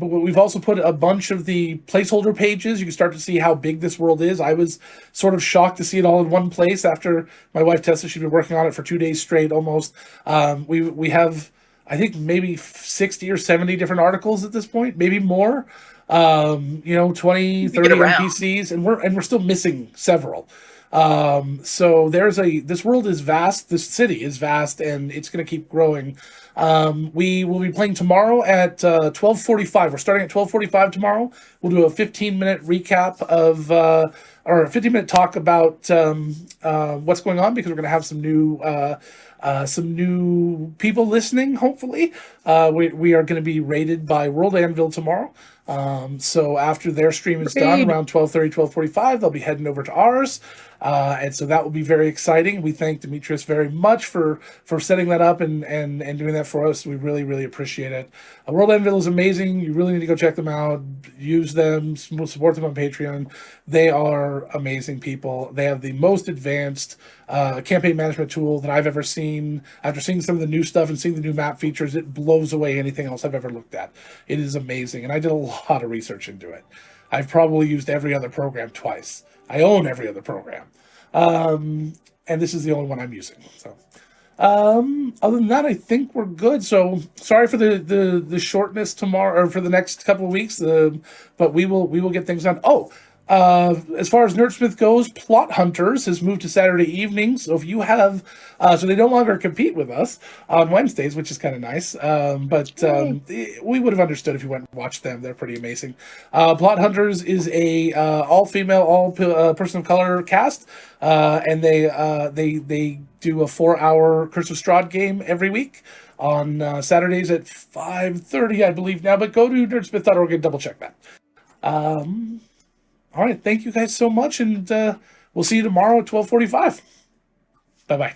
we've also put a bunch of the placeholder pages. You can start to see how big this world is. I was sort of shocked to see it all in one place after my wife Tessa, she'd been working on it for 2 days straight almost. We have, I think, maybe 60 or 70 different articles at this point, maybe more. 20, 30 NPCs, and we're still missing several. So this world is vast, this city is vast, and it's going to keep growing. We will be playing tomorrow at 12:45. We're starting at 12:45 tomorrow. We'll do a 15-minute recap of, or a 15-minute talk about what's going on, because we're going to have some new people listening, hopefully. We are going to be rated by World Anvil tomorrow. So after their stream is done around 12:30, 12:45, they'll be heading over to ours. And so that will be very exciting. We thank Demetrius very much for setting that up and doing that for us. We really, really appreciate it. World Anvil is amazing. You really need to go check them out. Use them. Support them on Patreon. They are amazing people. They have the most advanced campaign management tool that I've ever seen. After seeing some of the new stuff and seeing the new map features, it blows away anything else I've ever looked at. It is amazing. And I did a lot of research into it. I've probably used every other program twice. I own every other program. And this is the only one I'm using. So, other than that, I think we're good. So sorry for the shortness tomorrow, or for the next couple of weeks. But we will get things done. As far as Nerdsmith goes, Plot Hunters has moved to Saturday evenings. So if you have, so they no longer compete with us on Wednesdays, which is kind of nice. We would have understood if you went and watched them. They're pretty amazing. Plot Hunters is a all-female, all-person of color cast, and they do a 4-hour Curse of Strahd game every week on Saturdays at 5:30, I believe now. But go to nerdsmith.org and double check that. All right, thank you guys so much, and we'll see you tomorrow at 12:45. Bye-bye.